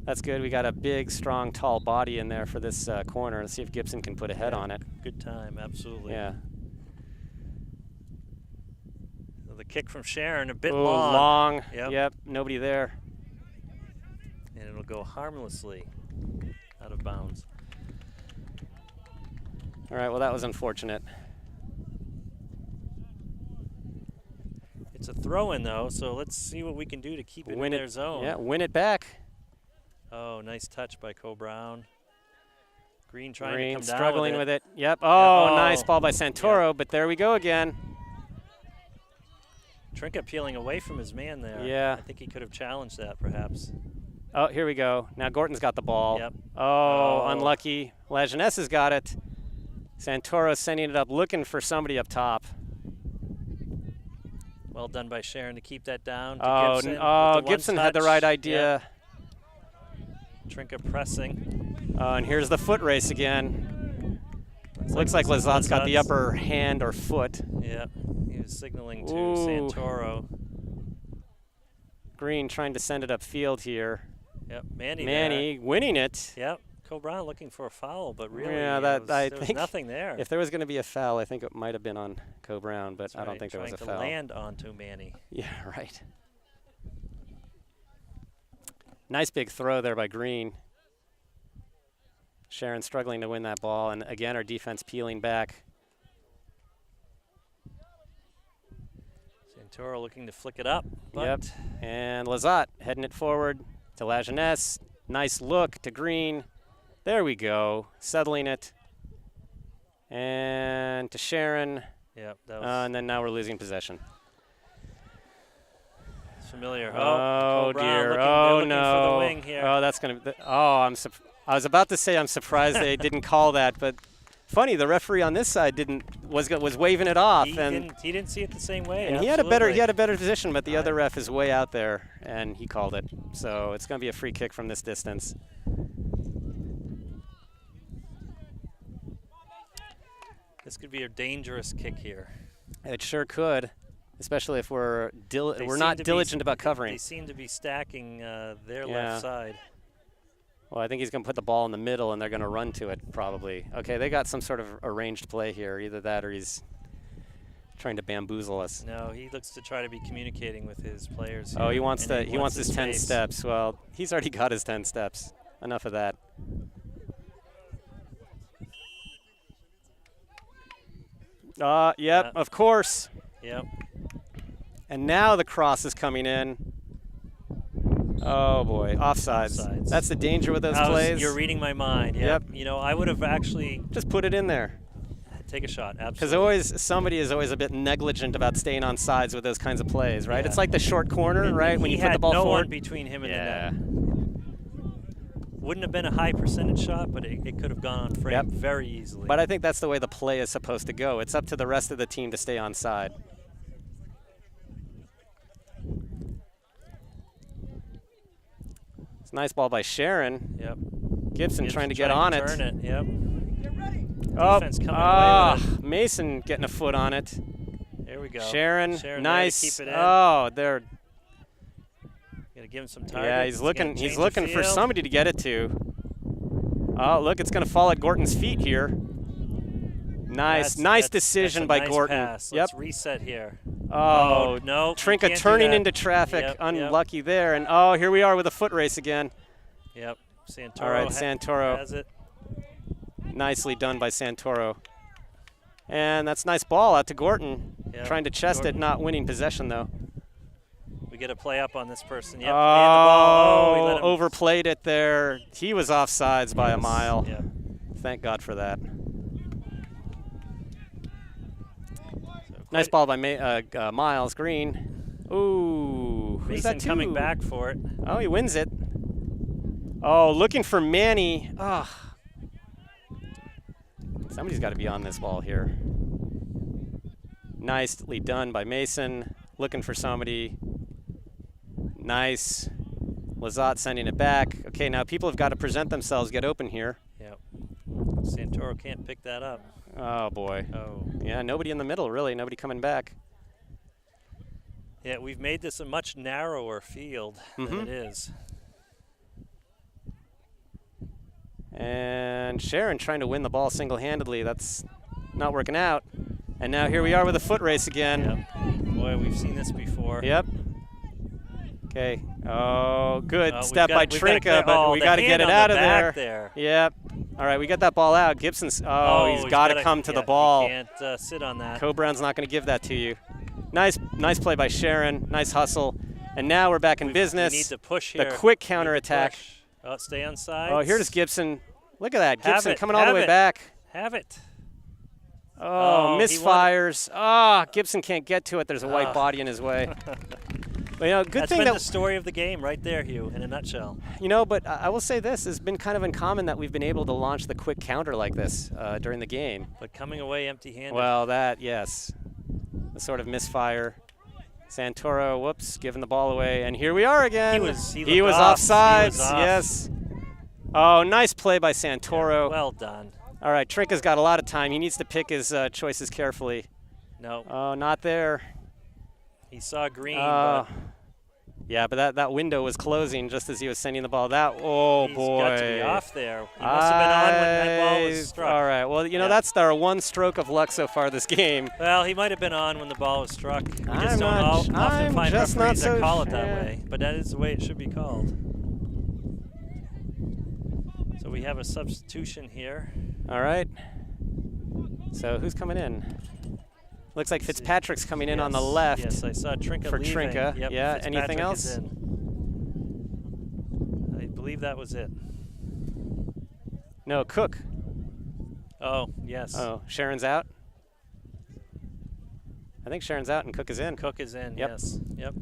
That's good. We got a big, strong, tall body in there for this corner. Let's see if Gibson can put a head Yeah. on it. Good time, absolutely. Yeah. So the kick from Sharon, a bit Ooh, long. Yep. Yep. Nobody there. And it'll go harmlessly out of bounds. All right. Well, that was unfortunate. It's a throw-in, though, so let's see what we can do to keep it in their zone. Yeah. Win it back. Oh, nice touch by Coe-Brown. Green trying Green to come down struggling with it. Yep. Oh, Oh. nice ball by Santoro. But there we go again. Trinka peeling away from his man there. Yeah. I think he could have challenged that, perhaps. Oh, here we go. Now Gorton's got the ball. Yep. Oh, Oh. unlucky. Lajeunesse has got it. Santoro sending it up, looking for somebody up top. Well done by Sharon to keep that down. To Oh, Gibson, with the one Gibson had the touch. right idea. Yep. Trinka pressing. And here's the foot race again. Looks like Lazat's got the upper hand or foot. Yeah, he was signaling to Ooh. Santoro. Green trying to send it upfield here. Yep, Manny Manny winning it. there. Yep, Coe-Brown looking for a foul, but really Yeah, there I was think nothing there. If there was going to be a foul, I think it might have been on Coe-Brown, but That's I don't right, think there was a trying foul. to land onto Manny. Yeah, right. Nice big throw there by Green. Sharon struggling to win that ball, and again, our defense peeling back. Santoro looking to flick it up. But Yep. And Lazat heading it forward to Lajeunesse. Nice look to Green. There we go. Settling it. And to Sharon. Yep, that was And then now we're losing possession. familiar. Oh, Coe-Brown dear. looking, Oh, they're looking no. for the wing here. Oh, that's going to. Oh, I was about to say I'm surprised they didn't call that, but funny, the referee on this side was waving it off, he didn't see it the same way. and he had a better position, but the other ref is way out there, and he called it. So it's going to be a free kick from this distance. This could be a dangerous kick here. It sure could, especially if we're not diligent about covering. They seem to be stacking their Yeah. left side. Well, I think he's going to put the ball in the middle, and they're going to run to it probably. Okay, they got some sort of arranged play here. Either that or he's trying to bamboozle us. No, he looks to try to be communicating with his players. Oh, here, he wants his 10 space. steps. Well, he's already got his 10 steps. Enough of that. Yep, of course. Yep. And now the cross is coming in. Oh boy, offsides. That's the danger with those plays. You're reading my mind. Yep. You know, I would have actually just put it in there. Take a shot, absolutely. Because somebody is always a bit negligent about staying on sides with those kinds of plays, right? Yeah. It's like the short corner, and right? When you put the ball forward. forward. One between him and the net. Wouldn't have been a high percentage shot, but it could have gone on frame very easily. But I think that's the way the play is supposed to go. It's up to the rest of the team to stay on side. It's a nice ball by Sharon. Yep. Gibson trying to get on it. Turn it. Yep. Oh, defense coming away with it. Mason getting a foot on it. There we go. Sharon nice. Keep it in. Oh, they're gonna give him some target. Yeah, he's looking for somebody to get it to. Oh, look, it's gonna fall at Gorton's feet here. Nice decision by nice Gorton. Pass. Let's reset here. Oh, no. Trinka turning into traffic. Unlucky there. And oh, here we are with a foot race again. Yep. Santoro. All right, Santoro. Has it. Nicely done by Santoro. And that's a nice ball out to Gorton. Yep. Trying to chest it, not winning possession though. We get a play up on this person. Yep. Oh, overplayed it there. He was offsides by a mile. Yep. Thank God for that. Nice ball by Miles Green. Ooh, who's Mason that to? coming back for it. Oh, he wins it. Oh, looking for Manny. Oh. Somebody's got to be on this ball here. Nicely done by Mason. Looking for somebody. Nice. Lazat sending it back. Okay, now people have got to present themselves, get open here. Yep. Santoro can't pick that up. Oh, boy. Oh. Yeah, nobody in the middle, really. Nobody coming back. Yeah, we've made this a much narrower field than it is. And Sharon trying to win the ball single-handedly. That's not working out. And now here we are with a foot race again. Yep. Boy, we've seen this before. Yep. Okay. Oh, good step by Trinka, but we got to get it out of there. Yep. All right, we got that ball out. Gibson's. He's got to come to the ball. He can't sit on that. Coe-Brown's not going to give that to you. Nice play by Sharon. Nice hustle. And now we're back in business. We need to push here. The quick counterattack. Oh, stay on side. Oh, here's Gibson. Look at that. Gibson coming all the way back. Have it. Oh, misfires. Gibson can't get to it. There's a white body in his way. But, you know, That's been the story of the game right there, Hugh, in a nutshell. You know, but I will say this. It's been kind of uncommon that we've been able to launch the quick counter like this during the game. But coming away empty-handed. Well, yes. The sort of misfire. Santoro, whoops, giving the ball away. And here we are again. He was offsides. Yes. Oh, nice play by Santoro. Yeah, well done. All right, Trinka's got a lot of time. He needs to pick his choices carefully. No. Oh, not there. He saw green. Yeah, but that window was closing just as he was sending the ball. Boy. He's got to be off there. He must have been on when that ball was struck. All right. Well, you know, that's our one stroke of luck so far this game. Well, he might have been on when the ball was struck. We just don't often find referees that call it that way. But that is the way it should be called. So we have a substitution here. All right. So who's coming in? Looks like Fitzpatrick's coming in on the left. Yes, I saw Trinka for leaving. Trinka. Yep, yeah. Fitzpatrick Anything else? I believe that was it. No, Cook. Oh, yes. Oh, Sharon's out. I think Sharon's out and Cook is in. Cook is in. Yes. Yep.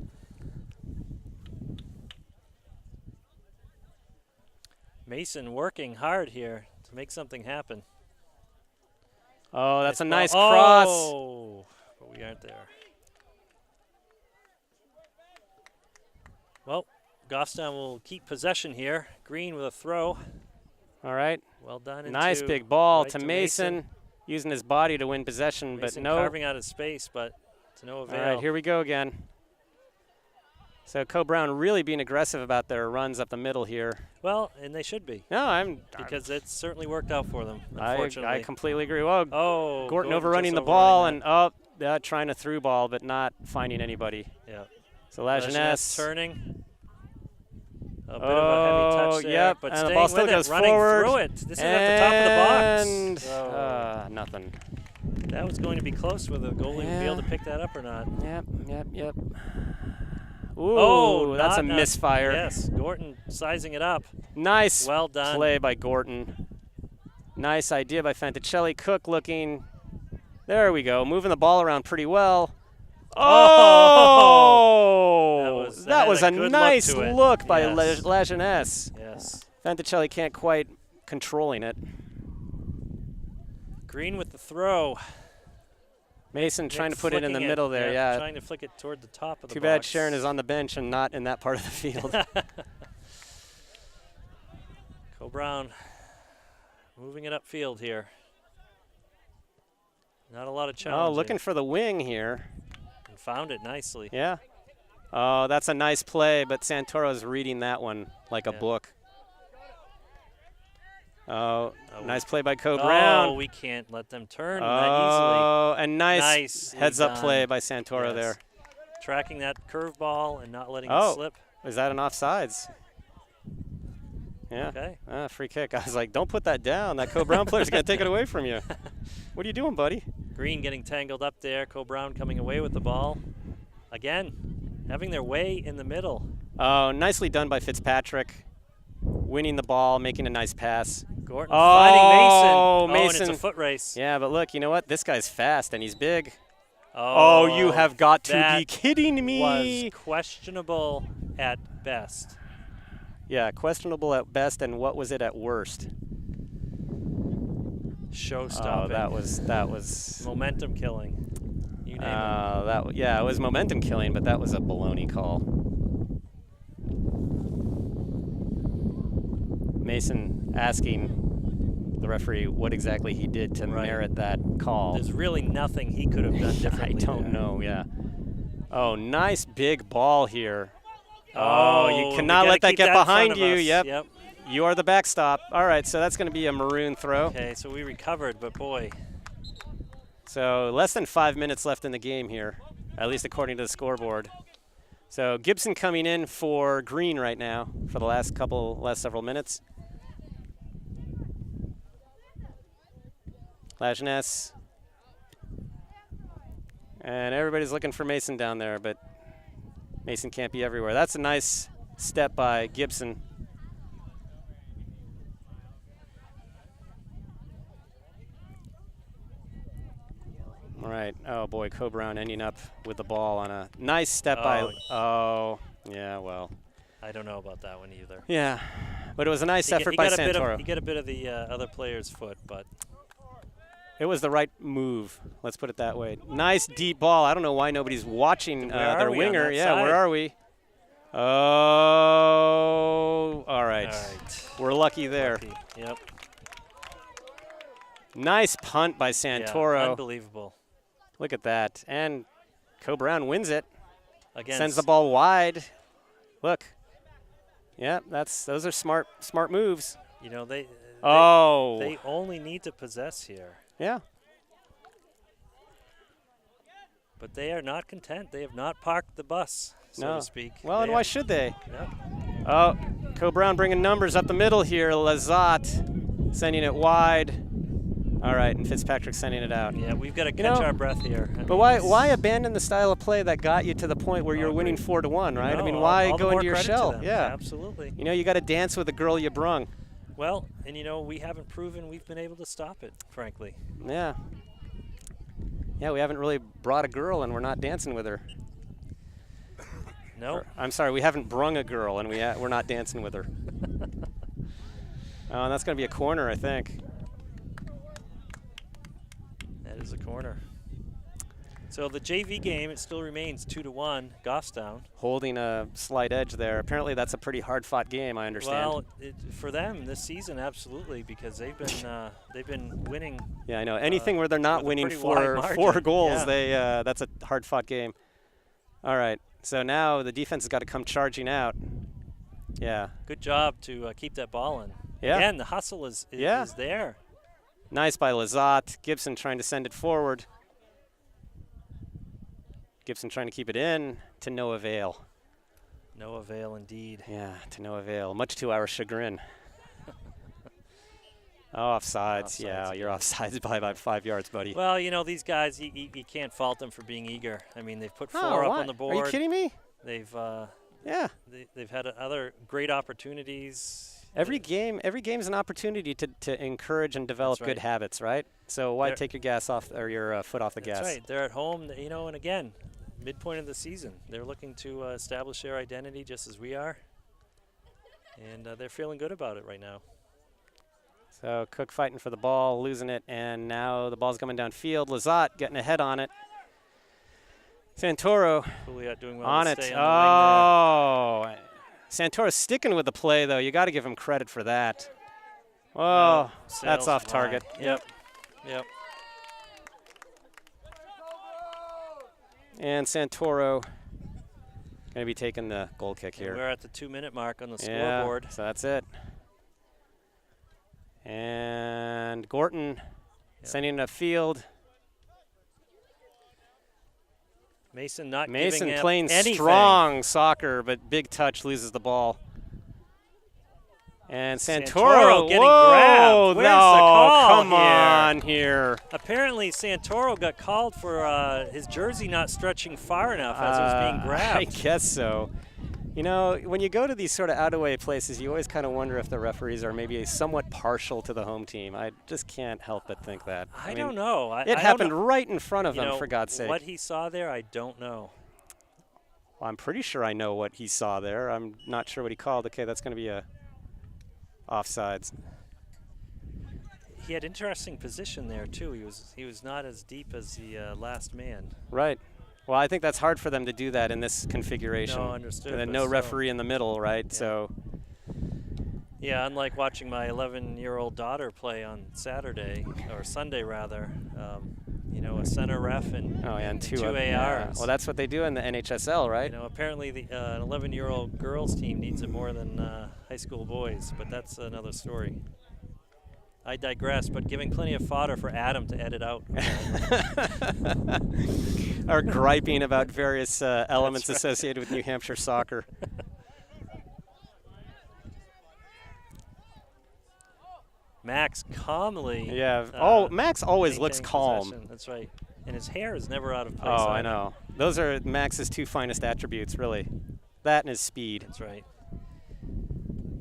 Mason working hard here to make something happen. Oh, that's a nice cross. Oh, but we aren't there. Well, Goffstown will keep possession here. Green with a throw. All right. Well done. Nice big ball to Mason, using his body to win possession, Mason but no. Carving out of space, but to no avail. All right, here we go again. So Coe-Brown really being aggressive about their runs up the middle here. Well, and they should be. No, because it's certainly worked out for them, I unfortunately. completely agree. Well, oh, Gorton overrunning the ball and trying to through ball, but not finding anybody. Yeah. So Lajeunesse turning. A bit of a heavy touch there, yep, but and staying the ball still with goes it, running forward. through it. This is at the top of the box. And nothing. That was going to be close. Whether the goalie would be able to pick that up or not. Yep. Ooh, that's a misfire. Yes, Gorton sizing it up. Nice well done. Play by Gorton. Nice idea by Fanticelli. Cook looking. There we go. Moving the ball around pretty well. Oh! That was a nice look by Lajeunesse. Yes. Fanticelli can't quite controlling it. Green with the throw. Mason trying to put it in the middle there, yeah. Trying to flick it toward the top of the box. Too bad Sharon is on the bench and not in that part of the field. Coe-Brown moving it upfield here. Not a lot of challenge. Oh, looking for the wing here. And found it nicely. Yeah. Oh, that's a nice play, but Santoro's reading that one like a book. Oh, nice play by Coe-Brown. Oh, we can't let them turn that easily. Oh, and nice heads-up play by Santoro there. Tracking that curveball and not letting it slip. Is that an offsides? Yeah. Okay. Free kick. I was like, don't put that down. That Coe-Brown player's going to take it away from you. What are you doing, buddy? Green getting tangled up there. Coe-Brown coming away with the ball. Again, having their way in the middle. Oh, nicely done by Fitzpatrick. Winning the ball, making a nice pass. Gorton finding Mason. Mason. And it's a foot race. Yeah, but look, you know what? This guy's fast and he's big. Oh, you have got to be kidding me. Was questionable at best. Yeah, questionable at best, and what was it at worst? Show-stopping. Oh, that was momentum killing. You name it. It was momentum killing, but that was a baloney call. Mason asking the referee what exactly he did to merit that call. There's really nothing he could have done differently. I don't know, yeah. Oh, nice big ball here. Oh, you cannot let that get behind you. Yep. You are the backstop. All right, so that's going to be a maroon throw. Okay, so we recovered, but boy. So less than 5 minutes left in the game here, at least according to the scoreboard. So Gibson coming in for Green right now for the last several minutes. Lajeunesse. And everybody's looking for Mason down there, but Mason can't be everywhere. That's a nice step by Gibson. All right. Oh, boy, Coe-Brown ending up with the ball on a nice step by. Oh, yeah, well. I don't know about that one either. Yeah, but it was a nice effort by Santoro. You get a bit of the other player's foot, but. It was the right move. Let's put it that way. Nice deep ball. I don't know why nobody's watching their winger. Yeah, where are we? Oh, all right. We're lucky there. Yep. Nice punt by Santoro. Yeah, unbelievable. Look at that. And Coe-Brown wins it. Sends the ball wide. Look. Yeah, those are smart moves. You know, they only need to possess here. Yeah. But they are not content. They have not parked the bus, so to speak. Well, and why should they? Yep. Oh, Coe-Brown bringing numbers up the middle here. Lazat sending it wide. All right, and Fitzpatrick sending it out. Yeah, we've got to catch our breath here. But why abandon the style of play that got you to the point where you're winning 4-1, right? No, I mean, why go into your shell? Yeah, absolutely. You know, you got to dance with the girl you brung. Well, and you know, we haven't proven we've been able to stop it, frankly. Yeah. Yeah, we haven't really brought a girl and we're not dancing with her. No. I'm sorry, we haven't brung a girl and we're not dancing with her. Oh, and that's going to be a corner, I think. That is a corner. So the JV game, it still remains 2-1, Goffstown. Holding a slight edge there. Apparently that's a pretty hard-fought game, I understand. Well, for them this season, absolutely, because they've been winning. Yeah, I know. Anything where they're not winning four goals, that's a hard-fought game. All right, So now the defense has got to come charging out. Yeah. Good job to keep that ball in. Yeah. Again, the hustle is there. Nice by Lizotte. Gibson trying to send it forward. Gibson trying to keep it in to no avail. No avail indeed. Yeah, to no avail. Much to our chagrin. Offsides. Yeah, again. you're offsides by about 5 yards, buddy. Well, you know, these guys, you can't fault them for being eager. I mean, they've put 4 Oh, up what? on the board. Are you kidding me? They've Yeah. they've had other great opportunities. Every game is an opportunity to encourage and develop That's good right. habits, right? So why They're- take your gas off or your foot off the That's gas? right. They're at home, you know, and again, midpoint of the season, they're looking to establish their identity just as we are, and they're feeling good about it right now. So Cook fighting for the ball, losing it, and now the ball's coming downfield. Lizotte getting ahead on it. Santoro Pouliot doing well on to it. stay on the wing Oh, Santoro's sticking with the play, though. You got to give him credit for that. there. Oh, Sails that's off wide. target. Yep. Yep. And Santoro going to be taking the goal kick And here. we're at the 2-minute mark on the Yeah, scoreboard. so that's it. And Gorton sending it upfield. Mason not Mason giving him playing anything. strong soccer, but big touch, loses the ball. And Santoro Santoro getting whoa, grabbed. Where's no, the call come here? on here. Apparently, Santoro got called for his jersey not stretching far enough as it was being I grabbed. guess so. You know, when you go to these sort of out-of-way places, you always kind of wonder if the referees are maybe somewhat partial to the home team. I just can't help but think that. I mean, don't know. It happened right in front of You them, know, for God's sake. what he saw there, I don't know. Well, I'm pretty sure I know what he saw there. I'm not sure what he called. Okay, that's going to be a offsides. He had interesting position there too. He was not as deep as the last man. Right. Well, I think that's hard for them to do that in this configuration. No, understood. And then but no still. referee in the middle, right? Yeah. So, Yeah, unlike watching my 11-year-old daughter play on Saturday, or Sunday rather, you know, a center ref and, and two ARs. yeah. Well, that's what they do in the NHSL, right? You know, apparently an 11-year-old girls team needs it more than high school boys, but that's another story. I digress, but giving plenty of fodder for Adam to edit out. Or griping about various elements right. associated with New Hampshire soccer. Max calmly. Yeah. Max always looks maintaining calm. possession. That's right. And his hair is never out of place. Oh, I either. know. Those are Max's two finest attributes, really. That and his speed. That's right.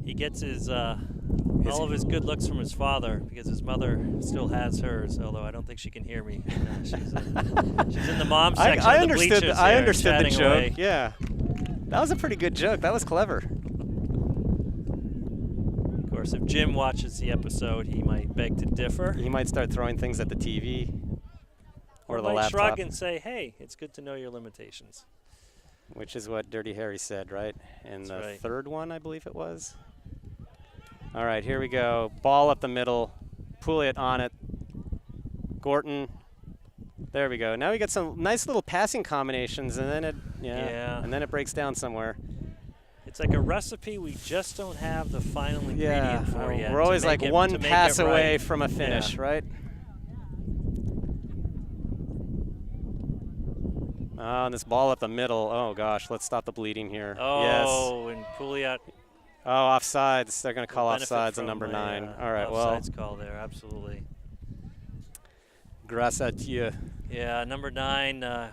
He gets his all of his good looks from his father because his mother still has hers. Although I don't think she can hear me. She's in the mom section. I of the understood. bleachers I here, understood the chatting joke. away. Yeah, that was a pretty good joke. That was clever. Of course, if Jim watches the episode, he might beg to differ. He might start throwing things at the TV or the might laptop, shrug and say, "Hey, it's good to know your limitations." which is what Dirty Harry said, right? In the right. third one, I believe it was. All right, here we go. Ball up the middle. Pouliot on it. Gorton. There we go. Now we got some nice little passing combinations, and then and then it breaks down somewhere. It's like a recipe we just don't have the final ingredient for yet. We're always like one pass away right. from a finish, right? Oh, and this ball up the middle. Oh, gosh, let's stop the bleeding here. Oh, and Pouliot. Oh, offsides. They're going to call benefit offsides on from number a, 9. All right, well. Offsides call there, absolutely. Grâce à Dieu. Yeah, number 9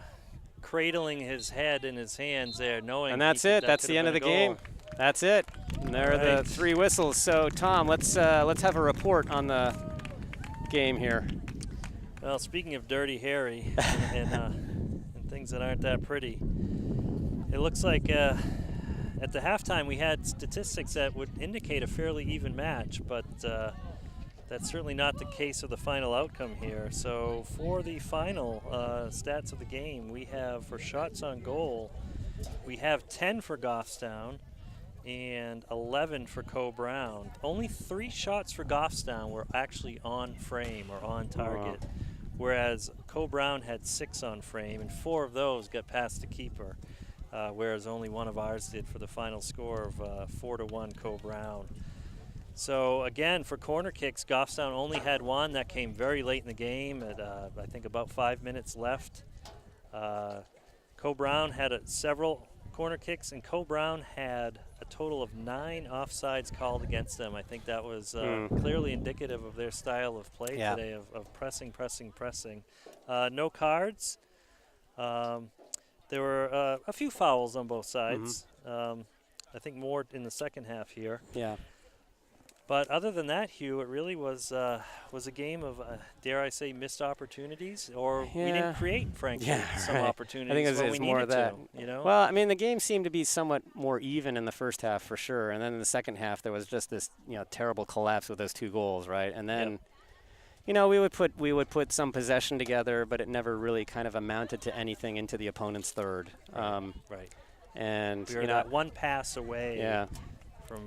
cradling his head in his hands there, knowing. And that's it. That's the end of the game. That's it. And there are the 3 whistles. So, Tom, let's have a report on the game here. Well, speaking of Dirty Harry and things that aren't that pretty, it looks like at the halftime we had statistics that would indicate a fairly even match, but that's certainly not the case of the final outcome here. So for the final stats of the game, we have for shots on goal, we have 10 for Goffstown and 11 for Coe-Brown. Only 3 shots for Goffstown were actually on frame or on target, whereas Coe-Brown had 6 on frame, and 4 of those got past the keeper. whereas only one of ours did for the final score of 4-1 Coe-Brown. So again, for corner kicks, Goffstown only had one. That came very late in the game at I think about 5 minutes left. Coe-Brown had several corner kicks, and Coe-Brown had a total of 9 offsides called against them. I think that was clearly indicative of their style of play today, of pressing. No cards. There were a few fouls on both sides. I think more in the second half here. Yeah. But other than that, Hugh, it really was a game of, dare I say, missed opportunities, or we didn't create, frankly, some opportunities. I think it's more of that. Well, I mean, the game seemed to be somewhat more even in the first half for sure, and then in the second half there was just this, terrible collapse with those 2 goals, right? And then, we would put some possession together, but it never really kind of amounted to anything into the opponent's third. Right. And we were that one pass away.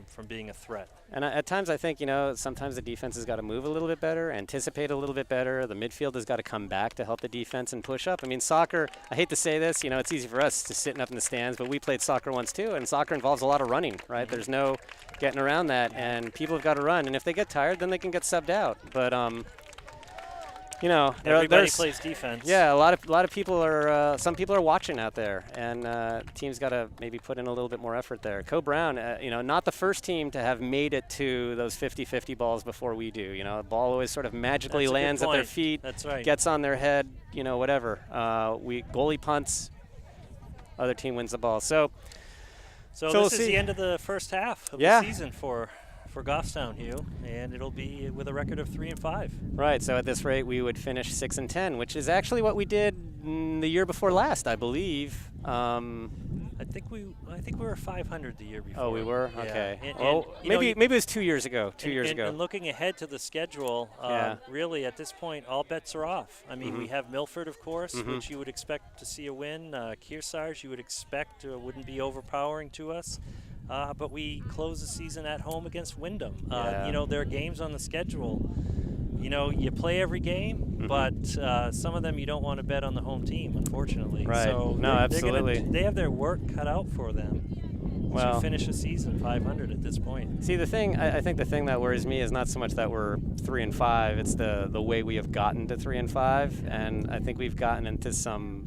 From being a threat. And at times I think, sometimes the defense has got to move a little bit better, anticipate a little bit better. The midfield has got to come back to help the defense and push up. I mean, soccer, I hate to say this, it's easy for us to sitting up in the stands, but we played soccer once too, and soccer involves a lot of running, right? There's no getting around that, and people have got to run. And if they get tired, then they can get subbed out. But, everybody plays defense. Yeah, a lot of people are. Some people are watching out there, and teams got to maybe put in a little bit more effort there. Coe-Brown, not the first team to have made it to those 50-50 balls before we do. The ball always sort of magically lands at their feet. That's right. Gets on their head. Whatever. We goalie punts. Other team wins the ball. So this is the end of the first half of the season for Goffstown, Hugh, and it'll be with a record of 3-5. Right. So at this rate, we would finish 6-10, which is actually what we did the year before last, I believe. I think we were 500 the year before. Oh, we were? Yeah. Okay. And maybe it was 2 years ago. 2 years ago. And looking ahead to the schedule, really at this point, all bets are off. I mean, we have Milford, of course, which you would expect to see a win. Kearsarge, you would expect wouldn't be overpowering to us. But we close the season at home against Wyndham. There are games on the schedule. You play every game, but some of them you don't want to bet on the home team, unfortunately. Right. So absolutely. They have their work cut out for them to finish a season 500 at this point. See, I think the thing that worries me is not so much that we're 3-5. It's the way we have gotten to 3-5, and I think we've gotten into some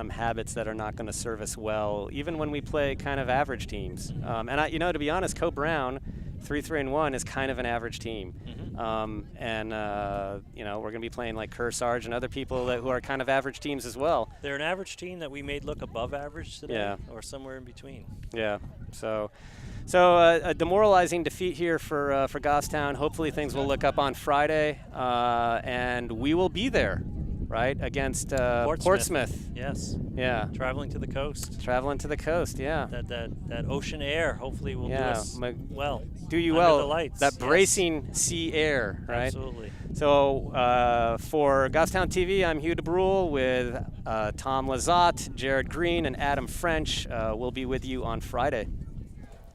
habits that are not going to serve us well, even when we play kind of average teams. And to be honest, Coe-Brown 3-1 is kind of an average team. We're going to be playing like Kearsarge and other people who are kind of average teams as well. They're an average team that we made look above average today, or somewhere in between. Yeah. So a demoralizing defeat here for Goffstown. Hopefully things will look up on Friday, and we will be there. Right, against Portsmouth. Yes. Yeah. Traveling to the coast. Yeah. That ocean air hopefully will do us well. Do you under well. The lights. That bracing sea air, right? Absolutely. So for Goffstown TV, I'm Hugh DeBrule with Tom Lizotte, Jared Green, and Adam French. We'll be with you on Friday.